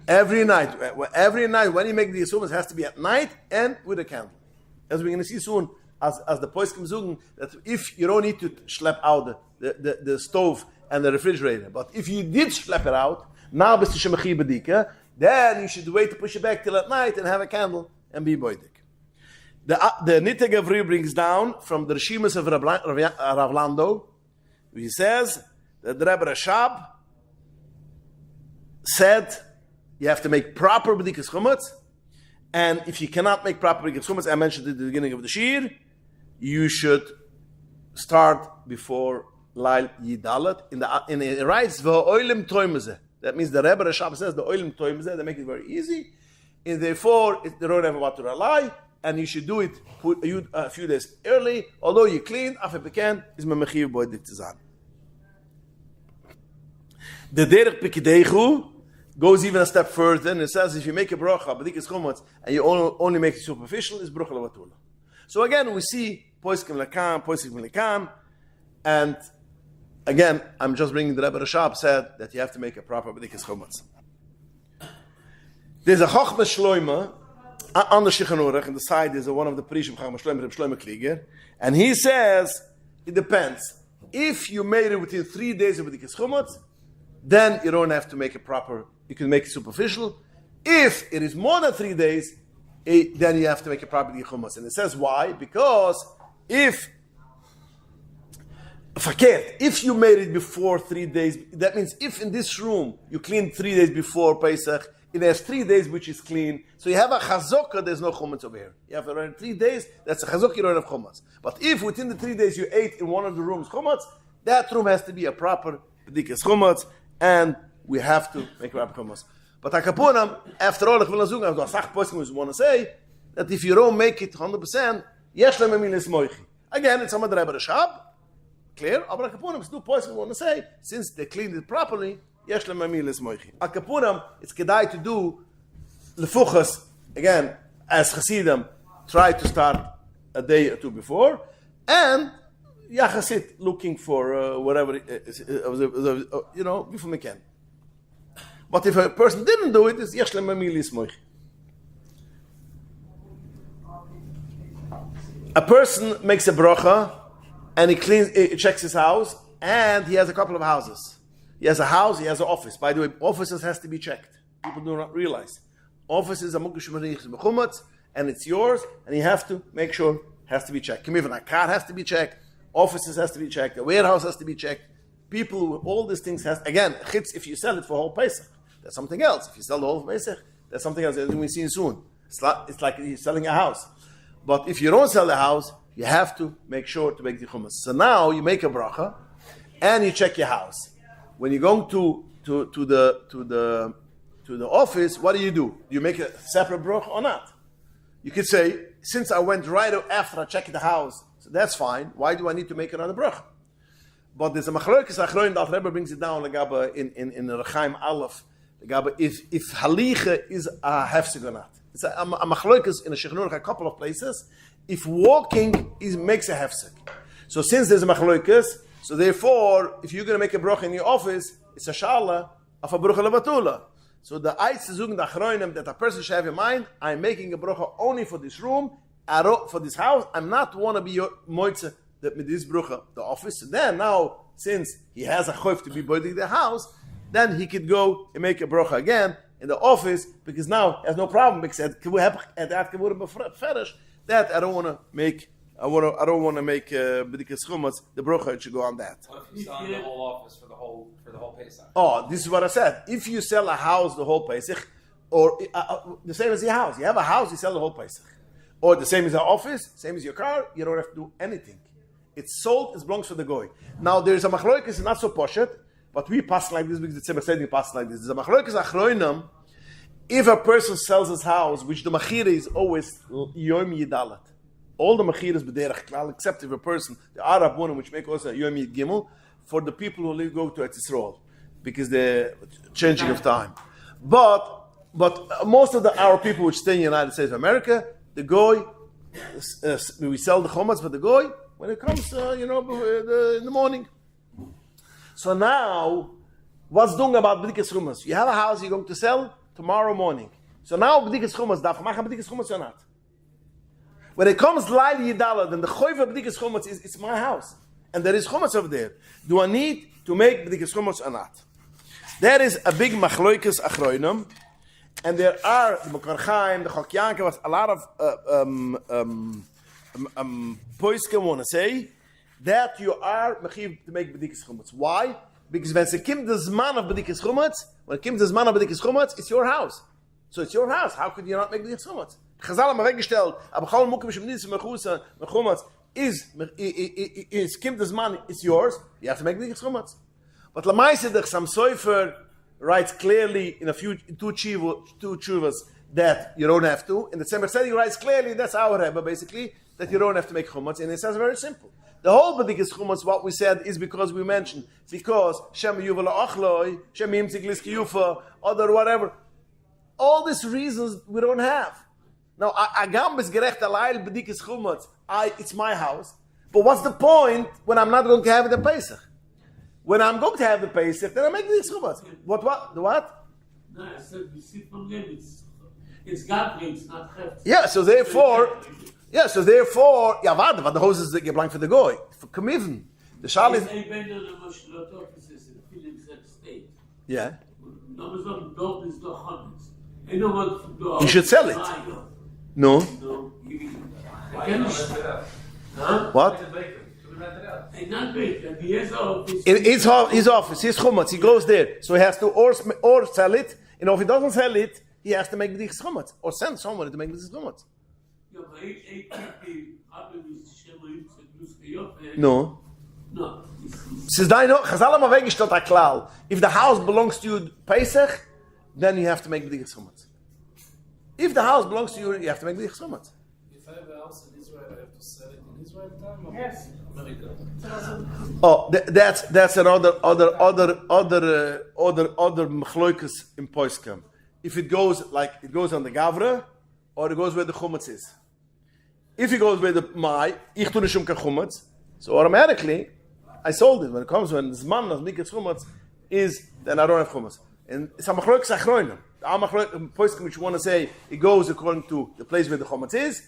every night. Every night. When you make the Yisum, it has to be at night and with a candle. As we're going to see soon, as the poskim zugen, that if you don't need to schlep out the stove and the refrigerator, but if you did schlep it out, now bist du shemechi bedika, then you should wait to push it back till at night and have a candle and be boidik. The Nitte Gavri brings down from the Rishimus of Ravlando, he says that the Rebbe Rashab said you have to make proper b'dikas chumatz, and if you cannot make proper b'dikas chumatz, I mentioned it at the beginning of the shiur, you should start before Lail Yidalet. In it writes v'oilim toimezeh. That means the Rebbe Rashab says the oilim toimezeh, they make it very easy, and therefore they don't have what to rely, and you should do it a few days early. Although you clean, after pekan is memechiv boidik tzan. The derech pikidechu goes even a step further, and it says if you make a bracha b'dikas chumatz and you only make it superficial, it's bracha levatula. So again, we see poskim lekan, and again, I'm just bringing the Rebbe Rashab said that you have to make a proper b'dikas chumatz. There's a Chochma Shloima on the Shulchan Aruch, and the side is one of the Parishim Chochma Shloima, Reb Shlomo Klieger, and he says it depends. If you made it within 3 days of b'dikas chumatz, then you don't have to make it proper. You can make it superficial. If it is more than 3 days, then you have to make it proper b'dikas chumatz. And it says why? Because if you made it before 3 days, that means if in this room you cleaned 3 days before Pesach, it has 3 days which is clean. So you have a chazokah, there's no chumatz over here. You have to run 3 days, that's a chazokah, you don't have chumatz. But if within the 3 days you ate in one of the rooms chumatz, that room has to be a proper b'dikas chumatz, and we have to make proper chumatz. But akapunam, after all, I want to say that if you don't make it 100%, yesh le'memil esmoichi. Again, it's Amad Rebbe Rashab, clear? But akapunam, it's two points we want to say, since they cleaned it properly, yesh le'memil esmoichi. Akapunam, it's kedai to do lefuchas, again, as Chassidim, try to start a day or two before, and Yachasit looking for whatever, before we can. But if a person didn't do it, it's yesh le'memil esmoichi. A person makes a bracha, and he checks his house, and he has a couple of houses. He has a house, he has an office. By the way, offices has to be checked. People do not realize. Offices are mukish marichs mechumatz, and it's yours, and you have to make sure it has to be checked. Even a car has to be checked, offices has to be checked, a warehouse has to be checked. People, all these things again, chitz, if you sell it for whole Pesach, that's something else. If you sell the whole Pesach, that's something else that we'll see soon. It's like you're selling a house. But if you don't sell the house, you have to make sure to make the chumash. So now you make a bracha, and you check your house. When you're going to the office, what do? Do you make a separate bracha or not? You could say, since I went right after I checked the house, so that's fine. Why do I need to make another bracha? But there's a machlokes achronim that Rebbe brings it down in Rechaim Aleph. If halicha is a hefsek or not. It's a machlokes in a shechnur a couple of places. If walking makes a hefsek. So since there's a machlokes, so therefore, if you're going to make a bracha in your office, it's a shala of a bracha levatula. So the Eitz is the achronim that a person should have in mind, I'm making a bracha only for this room, for this house. I'm not want to be your moitze that with this bracha, the office. So then now, since he has a choif to be building the house, then he could go and make a bracha again in the office, because now he has no problem, because that I don't want to make b'dikas chumas, the bracha should go on that. What if you sell the whole office for the whole Pesach? Oh, this is what I said. If you sell a house the whole Pesach, or the same as your house, you have a house, you sell the whole Pesach, or the same as your office, same as your car, you don't have to do anything. It's sold, it belongs to the goy. Now there is a machlokes, it's not so poshet, but we pass like this because the Tzemach Tzedek pass like this. There's a machlokes achronim. If a person sells his house, which the machira is always yom yidalat, all the machiras b'derech klal, except if a person, the Arab one, which make also yom yid gimel, for the people who live, go to Eretz Yisrael, because the changing of time. But most of our people which stay in the United States of America, the goy, we sell the chometz for the goy when it comes, in the morning. So now, what's doing about b'dikas chumas? You have a house you're going to sell tomorrow morning. So now b'dikas chumas, darf machen b'dikas chumas or not? When it comes laili yidala, then the choiv of b'dikas chumas is it's my house, and there is chumas over there. Do I need to make b'dikas chumas or not? There is a big machloikas achroinim, and there are the Mokar Chaim, the Chok Yankov, a lot of poiskim want to say that you are mechiv to make b'dikas chumas. Why? Because when it comes the zman of b'dikas chumas, it's your house. So it's your house. How could you not make b'dikas chumas? Chazal haben weggestellt, aber chol mukim shemnitz mechusa mechumas is kim the zman, it's yours. You have to make b'dikas chumas. But Lamaise the Sam Sofer writes clearly in two chuvas that you don't have to. In the Tzemach Tzedek writes clearly, that's our Rebbe basically, that you don't have to make chumas. And it says very simple. The whole b'dikas chumas, what we said, is because we mentioned, because Shem Yuval Achloi, Shem Yimtzik Liski Yufa, other whatever. All these reasons we don't have. Now, Agam is gerecht alayl b'dikas chumas. It's my house. But what's the point when I'm not going to have it at Pesach? When I'm going to have the Pesach, then I make the chumas. What? The what? No, I said we see from them. It's Gdly, it's not Heft. Yeah. So therefore, warte, but the hoses that get blank for the goy for committing the shal is. Yeah. You should sell it. No. What? In his office, his chumatz, he goes there. So he has to or sell it, and if he doesn't sell it, he has to make the chumatz, or send someone to make the chumatz. No. If the house belongs to you, Pesach, then you have to make the chumatz. If the house belongs to you, you have to make the chumatz. If I have a house in Israel, I have to sell it in Israel time? Or yes. America? Oh, that's another machloikus in Poiskim. If it goes on the Gavra, or it goes where the chumatz is. If it goes where ich tue nishum chumatz, so automatically I sold it. When the zman of miketz chumatz is, then I don't have chumatz. And it's a machloikus achroinim. The Poiskim which want to say it goes according to the place where the chumatz is,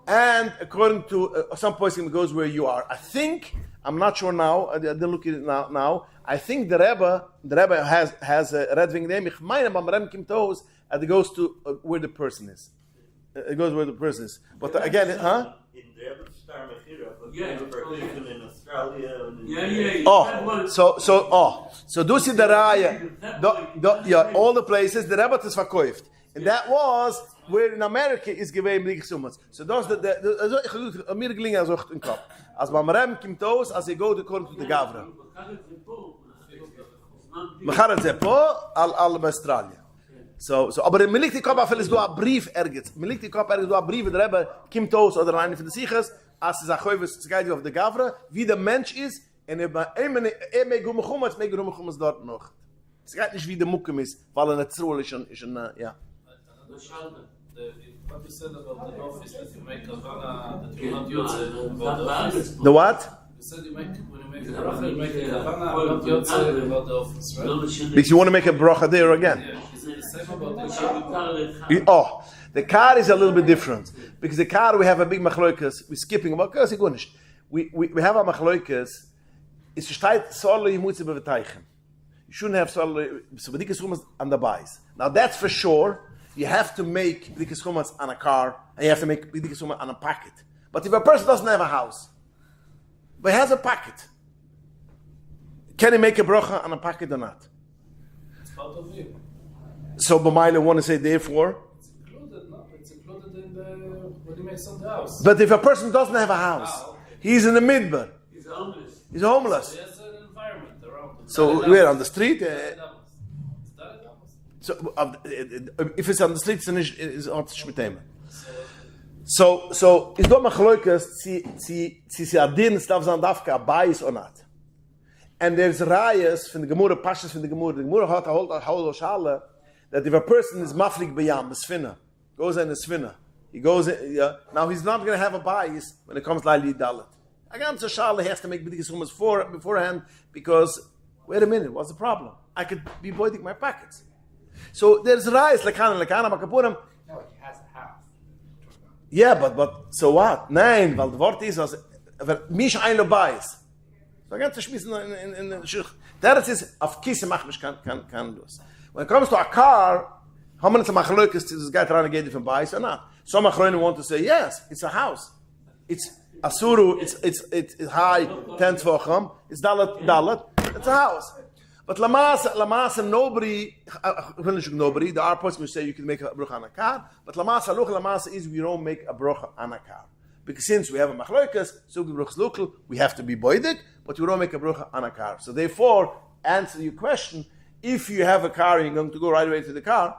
and according to some Poiskim it goes where you are. I think, I'm not sure now, I didn't look at it now, I think the Rebbe has a red wing name, and it goes to where the person is. It goes where the person is. But again, huh? In the Star Mechira, but even in Australia and So do see the raya, all the places the Rebbe is verkauft. And that was where in America is given big summons. So that's the mir gelingen as in Kap. As man rem kimt aus, as go to court to the Gavra. Macharat ze po al Australia. So aber in Milik die Kap afel do a brief erget. Milik die Kap erget do a brief der Rebbe kimt aus oder eine von de Siegers, as is a goyves guide of the Gavra, wie der Mensch is und me gumkhumats dort noch. Es geht nicht wie der Muckem ist, weil nicht so ist ja. What you said about the office, that you make kavana, that you not use it about the office. The what? You said when you make a bracha, you make a kavana, not use it about the office, right? Because you want to make a bracha there again. Yeah, is it the same about the The car is a little bit different. Because the car, we have a big machloikas, we're skipping about, we have a machloikas, it's steht sorle yimutze beveteichen. You shouldn't have sorle, so bedikas rumas on the buys. Now that's for sure. You have to make bedikas rumas on a car, and you have to make bedikas rumas on a packet. But if a person doesn't have a house, but has a packet, can he make a bracha on a packet or not? It's part of it. So B'maila want to say therefore? It's included, no? It's included in the when he makes on the house. But if a person doesn't have a house, he's in the midbar. He's homeless. He's homeless. So he has an environment around him. So we're on the street. So if it's on the street, it's not shmitem. So is do machloikas si adin stav zan davka bais or not? And there's rayas from the Gemara, pashas from the Gemara. The Gemara hat a whole shale that if a person is maflik b'yam, the sfina, goes in the sfina, he goes in, now he's not going to have a bais when it comes to Laili Dalit. Again, so shale has to make b'dikas rumas beforehand because, wait a minute, what's the problem? I could be voiding my packets. So there's rayas lekana makapuram. No, he has a house. Yeah, but so what? Nein, weil the word is, mish ein lo bais. So I got to schmissen in the shich. That is auf kisse mach mich kann los. When it comes to a car, how many machlokas is this guy trying to get different buys or not? Some machlokas want to say yes, it's a house. It's asuru, it's high 10 tvacham, it's dalat, it's a house. But lamas nobody, there are persons who say you can make a brocha on a car, but lamas is we don't make a brocha on a car. Because since we have a machlokas, so we have to be boidik, but we don't make a brocha on a car. So therefore, answer your question, if you have a car and you're going to go right away to the car,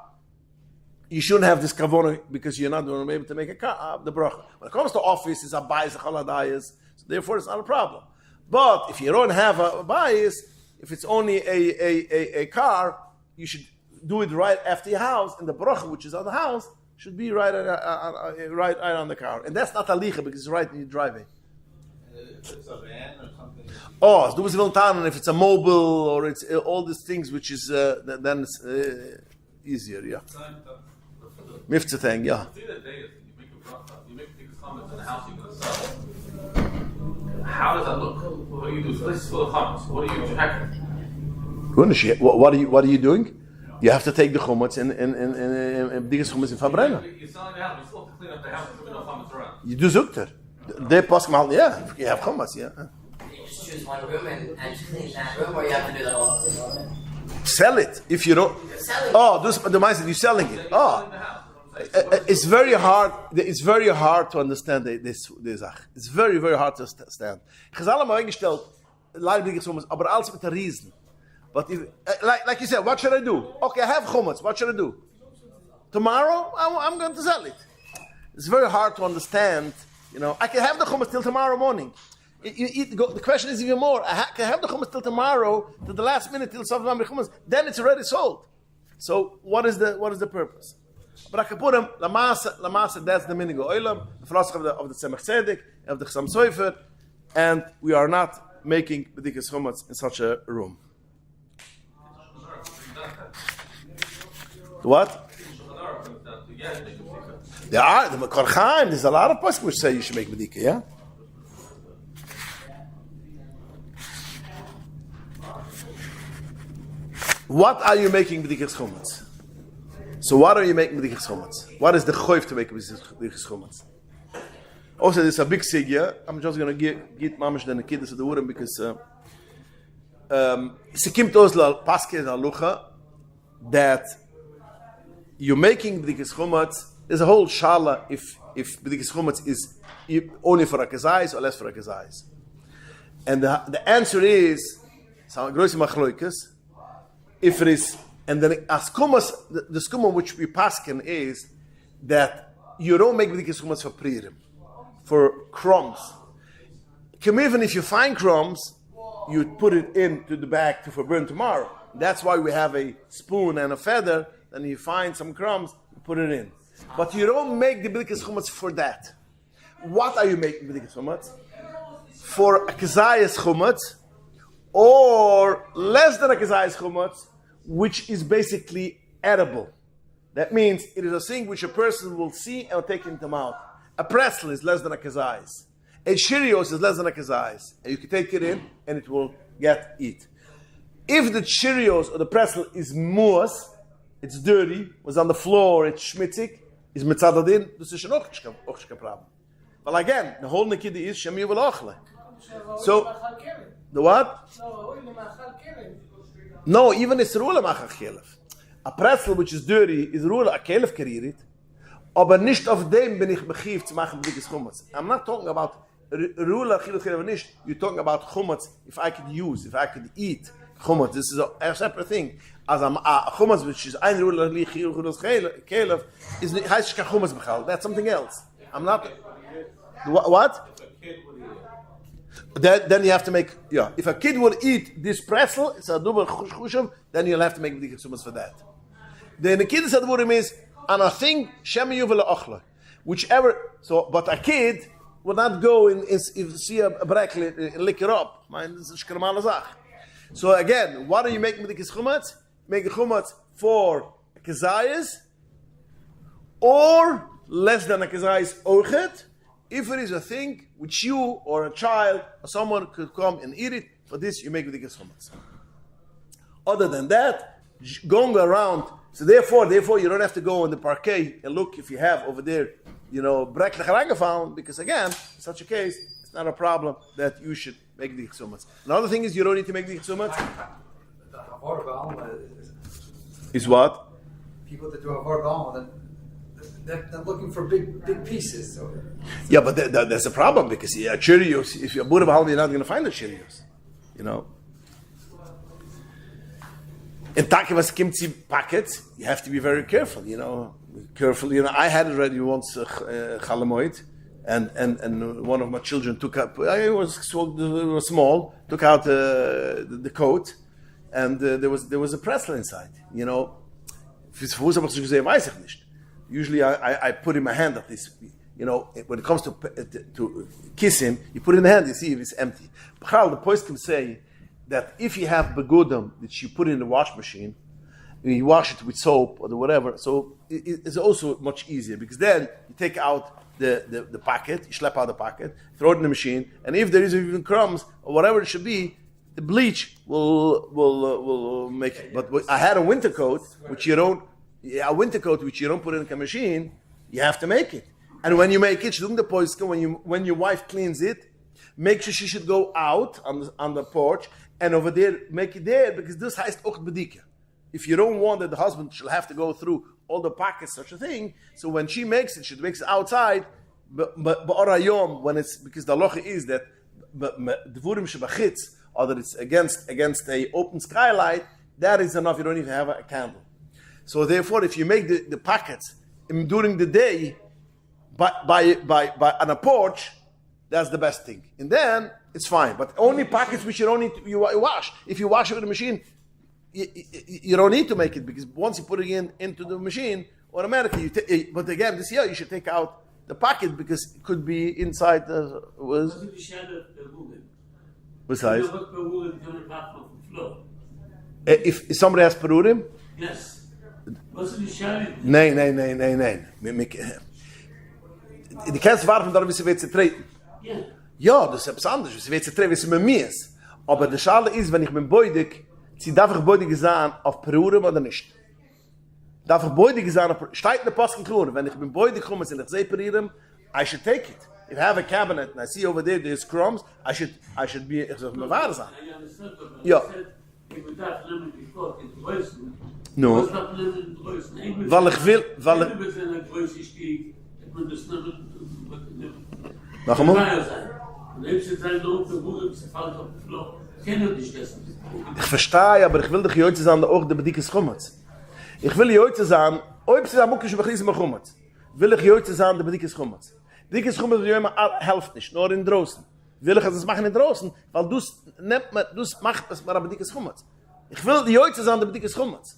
you shouldn't have this kavona because you're not going to be able to make a car, the brocha. When it comes to office, it's a bias, a chaladayas, so therefore it's not a problem. But if you don't have a bias, if it's only a car, you should do it right after your house, and the brocha, which is on the house, should be right on the car. And that's not alicha because it's right in your driveway. If it's a van or something. Oh, du bist wiltan, if it's a mobile or it's all these things, which is then it's easier, yeah. Mifta thing, yeah. See the day is you make a bracha, you make big comments in the house you're going to sell. How does that look? What do you do? So this is full of comments. What are you tracking? What are you doing? You have to take the chumats and bdikas chumats in verbrennen. You're selling the house, you still have to clean up the house so no comments around. You do zukter. They pass mal, yeah. You have chumats, yeah. You just choose one room and clean that room, or you have to do the whole. Sell it if you don't. Oh, the mindset you're selling it. Oh, it's very hard. It's very hard to understand this. It's very, very hard to understand. Chazal haben eingestellt, leider bdikas chumats, aber alles mit der Riesen. But if, like you said, what should I do? Okay, I have chumats. What should I do? Tomorrow, I'm going to sell it. It's very hard to understand. You know, I can have the chumats till tomorrow morning. The question is even more. I can have the chummas till tomorrow, till the last minute, till Safvan chummas. Then it's already sold. So what is the purpose? But I can put them lamasa. That's the minigo oilam, the philosophy of the Tzemach Tzedek, of the Chassam Sofer, and we are not making bedikas chummas in such a room. What? There are the Korchaim. There's a lot of poskim which say you should make bedika. Yeah. What are you making bedikas chummas? So what are you making with the chumats? What is the choif to make with the chumats? Also, this is a big sigya. I'm just going to get mamish the nekidus of the wooden because sekim tozla paske halucha that you're making b'dikas chumats. There's a whole shala if b'dikas chumats is only for a kazais or less for a kazais. And the answer is if it is, and then askumas, the skuma which we paskin is that you don't make b'dikas chumats for pririm, for crumbs. Even if you find crumbs, you put it into the bag for burn tomorrow. That's why we have a spoon and a feather. Then you find some crumbs, you put it in. But you don't make the b'dikas chumats for that. What are you making b'dikas chumats? For a kazayas chumats, or less than a kazayas chumats, which is basically edible. That means it is a thing which a person will see and will take into mouth. A pretzel is less than a kazayas. A Cheerios is less than a kazayas. And you can take it in and it will get eat. If the Cheerios or the pretzel is muas, it's dirty, was on the floor, it's schmitzig, is mitzadadin, this is noch kein problem. But again, the whole nekida is shemi v'lochle. So, the what? No, even it's rula machach kelef. A pretzel which is dirty is rula a kelef karirit, aber nicht auf dem bin ich bechiv zu machen b'dikas chumats. I'm not talking about rula chiluf kelef nicht. You're talking about chumats if I could use, if I could eat chumats. This is a separate thing. As a chumats which is ein rula chiluf kelef is heißt kein chumats b'chal. That's something else. I'm not. What? Then you have to make, if a kid would eat this pretzel, it's a double chushav, then you'll have to make b'dikas chumats for that. The nekidus advurim is, on a thing, shem yuvel ochla. Whichever, but a kid would not go and see a brekel and lick it up. So again, what are you making b'dikas chumats? Make a chumats for kazayas, or less than a kazayas ochet. If it is a thing which you or a child or someone could come and eat it, for this you make b'dikas chumats. Other than that, going around, so therefore you don't have to go in the parquet and look if you have over there, breklich reingefahren, because again, in such a case, it's not a problem that you should make b'dikas chumats. Another thing is you don't need to make b'dikas chumats. The havarbal Is what? people that do havarbal, they're looking for big pieces. So. Yeah, but there's a problem because Cheerios, if you're Buddha Bahal, you're not going to find the Cheerios. In Takivas Kimchi packets, you have to be very careful, I had it already once, Chalamoid, and one of my children took out, I was small, took out the coat, and there was a pretzel inside, Usually I put in my hand at least, when it comes to kiss him, you put it in the hand, you see if it's empty. B'chal, the post can say that if you have begudim that you put in the wash machine, you wash it with soap or whatever, so it's also much easier because then you take out the packet, you slap out the packet, throw it in the machine, and if there is even crumbs or whatever it should be, the bleach will make it. But I had a winter coat which you don't put in a machine, you have to make it. And when you make it, when your wife cleans it, make sure she should go out on the porch and over there, make it there, because this heißt auch bedika. If you don't want that the husband shall have to go through all the packets, such a thing, so when she makes it, she makes it outside, but when it's, because the halacha is that dvurim shebachitz, or that it's against a open skylight, that is enough, you don't even have a candle. So therefore, if you make the packets during the day by on a porch, that's the best thing. And then it's fine. But only packets which you don't need to wash. If you wash it with a machine, you don't need to make it because once you put it into the machine, automatically but again, this year you should take out the packet because it could be inside the besides. If somebody has perurim? Yes. Nein. Die kannst warten, da sie wird zertreten. Ja, das ist etwas anderes. Sie wird zertreten, wie sie mit mir ist. Aber die Schale ist, wenn ich bin beudig, sie darf ich beudig sein auf Perurim oder nicht. darf ich beudig sein, steigt in der Posten klar, wenn ich bin beudig komme und ich separieren, I should take it. If I have a cabinet and I see over there there's crumbs, I should be, ich soll mir wahr sein. Ja. No. Weil ich will, noch einmal? Ich verstehe, aber ich will dich heute sagen, auch der Bedikas Chumetz. Ich will heute sagen, ob sie sagen, ich will Chumetz. Will ich heute sagen, der Bedikas Chumetz. Bedikas Chumetz will immer helft nicht, nur in draußen. Will ich das machen in draußen, weil du machst das mit der Bedikas Chumetz. Ich will die heute sagen, der Bedikas Chumetz.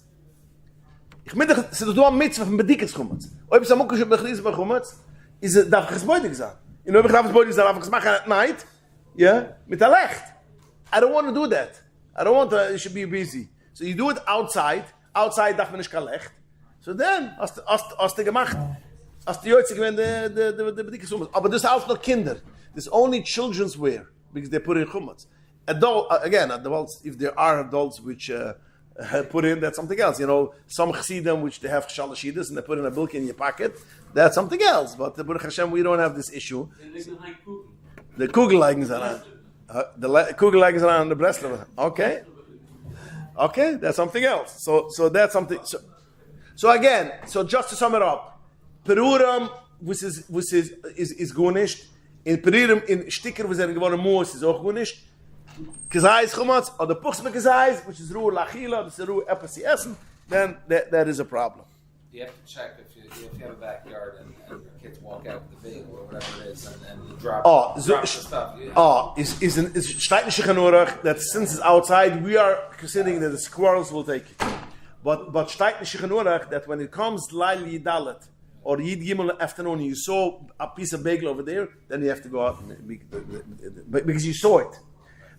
Ich meine, es ist doch ein Mitzvah von Bedikas Chumetz. Ob sie sagen, ich will Chumetz, darf ich es beutig sagen. Und ob ich darf es beutig sagen, darf ich es machen at night, yeah, mit der Licht. I don't want to do that. I don't want to, it should be busy. So you do it outside. Outside darf man nicht kein Licht. So then, hast du gemacht, hast du heute gewinnt, der Bedikas Chumetz. Aber das ist auch noch Kinder. This only children's wear, because they put in Chumetz. Adults, if there are adults which put in, that's something else. You know, some chassidim which they have shalashidas and they put in a bilk in your pocket, that's something else. But Baruch Hashem, we don't have this issue. The Kugelleigen are the Kugelleigen are on the Breslau. Okay, that's something else. So that's something. So again, just to sum it up, Peruram, which is gunished. In Peruram, in Sticker, which is geworden is auch gunished. Gezais Chumetz, or the Puchs with Gezais, which is Ruhe Lachila, this is Ruhe Epasi Essen, then that is a problem. You have to check if you have a backyard and your kids walk out with the vehicle or whatever it is and drop the stuff. Is Steitnische Chanurach that since it's outside, we are considering that the squirrels will take it. But Steitnische Chanurach that when it comes Lail Yidalet or Yid Gimel afternoon, you saw a piece of bagel over there, then you have to go out because you saw it.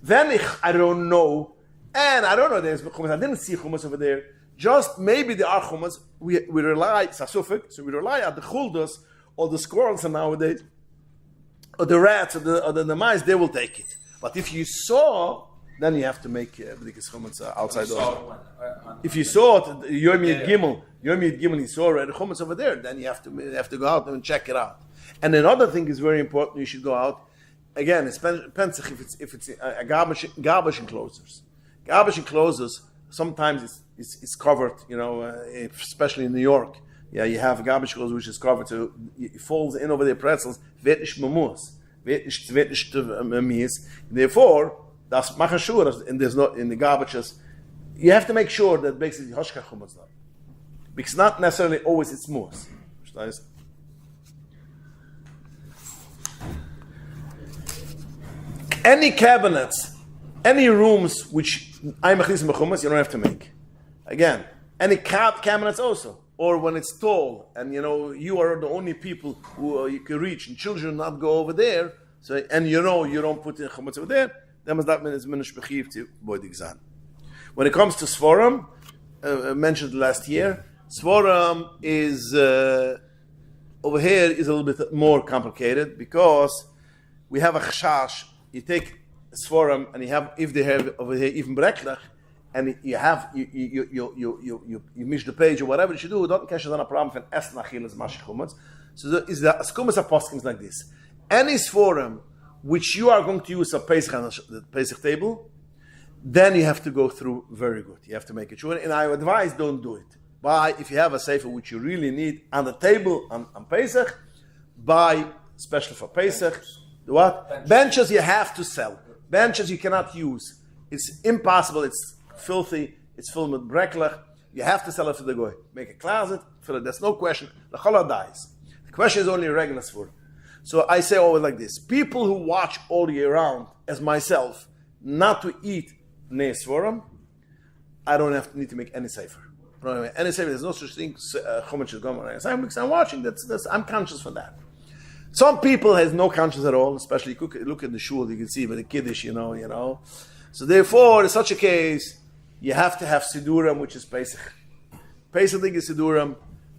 Then I don't know, and I don't know there's Chumetz. I didn't see Chumetz over there. Just maybe there are Chumetz. We rely Sasufik, so we rely on the chuldas or the squirrels nowadays, or the rats or the mice. They will take it. But if you saw, then you have to make Bedikas Chumetz outside. If you saw it, Yom Yid Gimel, you saw already Chumetz over there. Then you have to go out and check it out. And another thing is very important. You should go out. Again, it depends if it's a garbage enclosures. Garbage enclosures sometimes it's covered, you know, especially in New York. Yeah, you have a garbage enclosure which is covered, so it falls in over the pretzels. Wird nicht memus, wird nicht mies. Therefore, that's machen sure, and there's not in the garbages. You have to make sure that basically Hoshka Chumetz not, because not necessarily always it's mus. Any cabinets, any rooms which I'm machlis mechumas, you don't have to make. Again, any cabinets also, or when it's tall and you know you are the only people who you can reach, and children not go over there. So and you know you don't put in chumetz over there. Then that means minish bechiv to boidig zan. When it comes to Svorim, mentioned last year, Svorim is over here is a little bit more complicated because we have a chashash. You take Svorim and you have, if they have over here even Breklach, and you have you miss the page or whatever you should do, don't catch on a problem for Essen Achilles Mashichumetz. So is the Skumas apostles like this. Any Svorim which you are going to use a Pesach table, then you have to go through very good. You have to make it sure. And I advise don't do it. Buy, if you have a sefer which you really need on the table on Pesach, buy special for Pesach. What? Benches you have to sell. Benches you cannot use. It's impossible. It's filthy. It's filled with breklach. You have to sell it for the goy. Make a closet. Fill it. There's no question. The challah dies. The question is only a regular svur. So I say always like this. People who watch all year round, as myself, not to eat nei svorim, I don't need to make any sefer. Any sefer. There's no such thing. Chumetz is gone. I'm watching. I'm conscious for that. Some people has no conscience at all, especially look at the shul, you can see by the kiddush, you know. So therefore, in such a case, you have to have sidurim, which is Pesach. Pesach diga sidurim,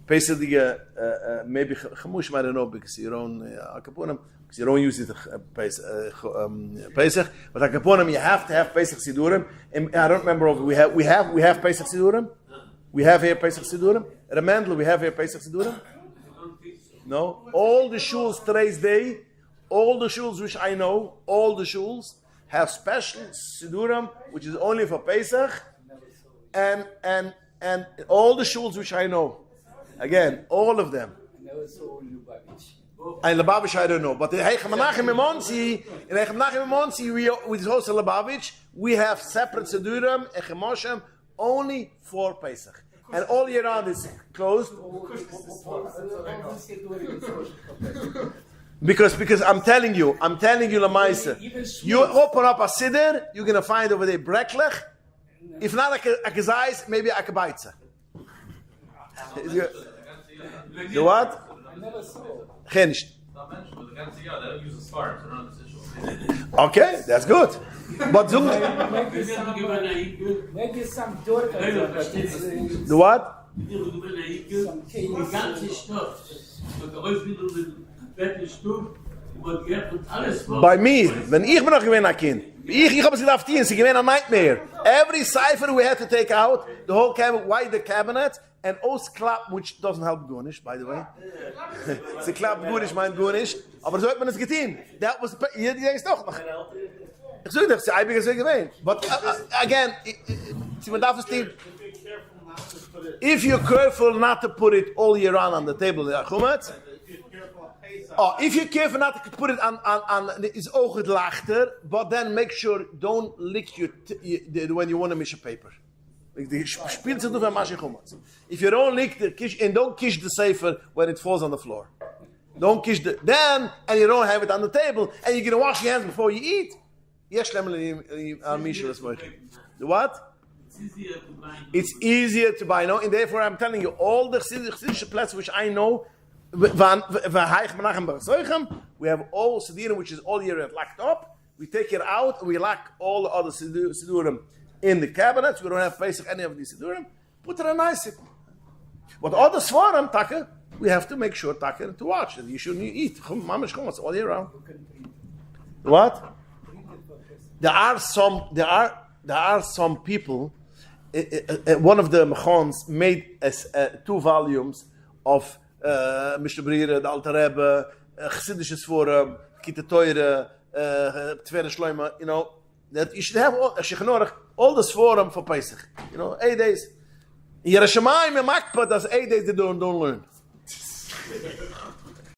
Pesach diga maybe chamush, I don't know, because you don't akapunim, because you don't use it Pesach. But akapunim, you have to have Pesach sidurim. And I don't remember we have Pesach sidurim. We have here Pesach Sidurim. Remendel, we have here Pesach Sidurim. No. All the shuls today's day, all the shuls which I know, all the shuls have special Sidurim, which is only for Pesach, and all the shuls which I know, again, all of them. And Lubavitch, I don't know, but in Heichem Menachem Monsi, with Hosa Lubavitch, we have separate Sidurim and Chemoshem only for Pesach, and all year round is closed. Because I'm telling you, Lamaisa, you open up a siddur, you're gonna find over there breklech. If not a gezais, maybe a kabaitza. The what? Finished. Okay, that's good. But the what? Bei mir, wenn ich bin noch gewesen ein Kind, ich habe es gedacht, sie gewesen a nightmare. Every cipher we had to take out, the whole cabinet, why the cabinet, and os klap, which doesn't help Gunish, by the way. Sie klappt Gunish, meint Gunish, aber so hat man es getan. That was, ihr denkst doch noch. Ich sage doch, sie eibig ist gewesen. But again, man darf es nicht, if you're careful not to put it all year round on the table, if you're careful not to put it on his ogen lachter, but then make sure don't lick when you want to miss a paper. If you don't lick the kish and don't kish the sefer when it falls on the floor, don't kish then and you don't have it on the table and you're gonna wash your hands before you eat. The what? It's easier to buy. No, and therefore I'm telling you all the Chassidish places which I know. We have all Sidurim which is all year locked up. We take it out and we lock all the other Sidurim in the cabinets. We don't have Pesach any of these Sidurim. Put it on nice. But all the Svarim, Taka, we have to make sure Taka to watch. You shouldn't eat. Mamish Chumas all year round. What? There are some people. One of the Mechons made 2 volumes of Mr. Briere, the Alter Rebbe, Chassidisches Forum, Kita Teure, Tvere Shloima, that you should have all this forum for Pesach. 8 days. Yerushalayim and Makpah does 8 days they don't learn.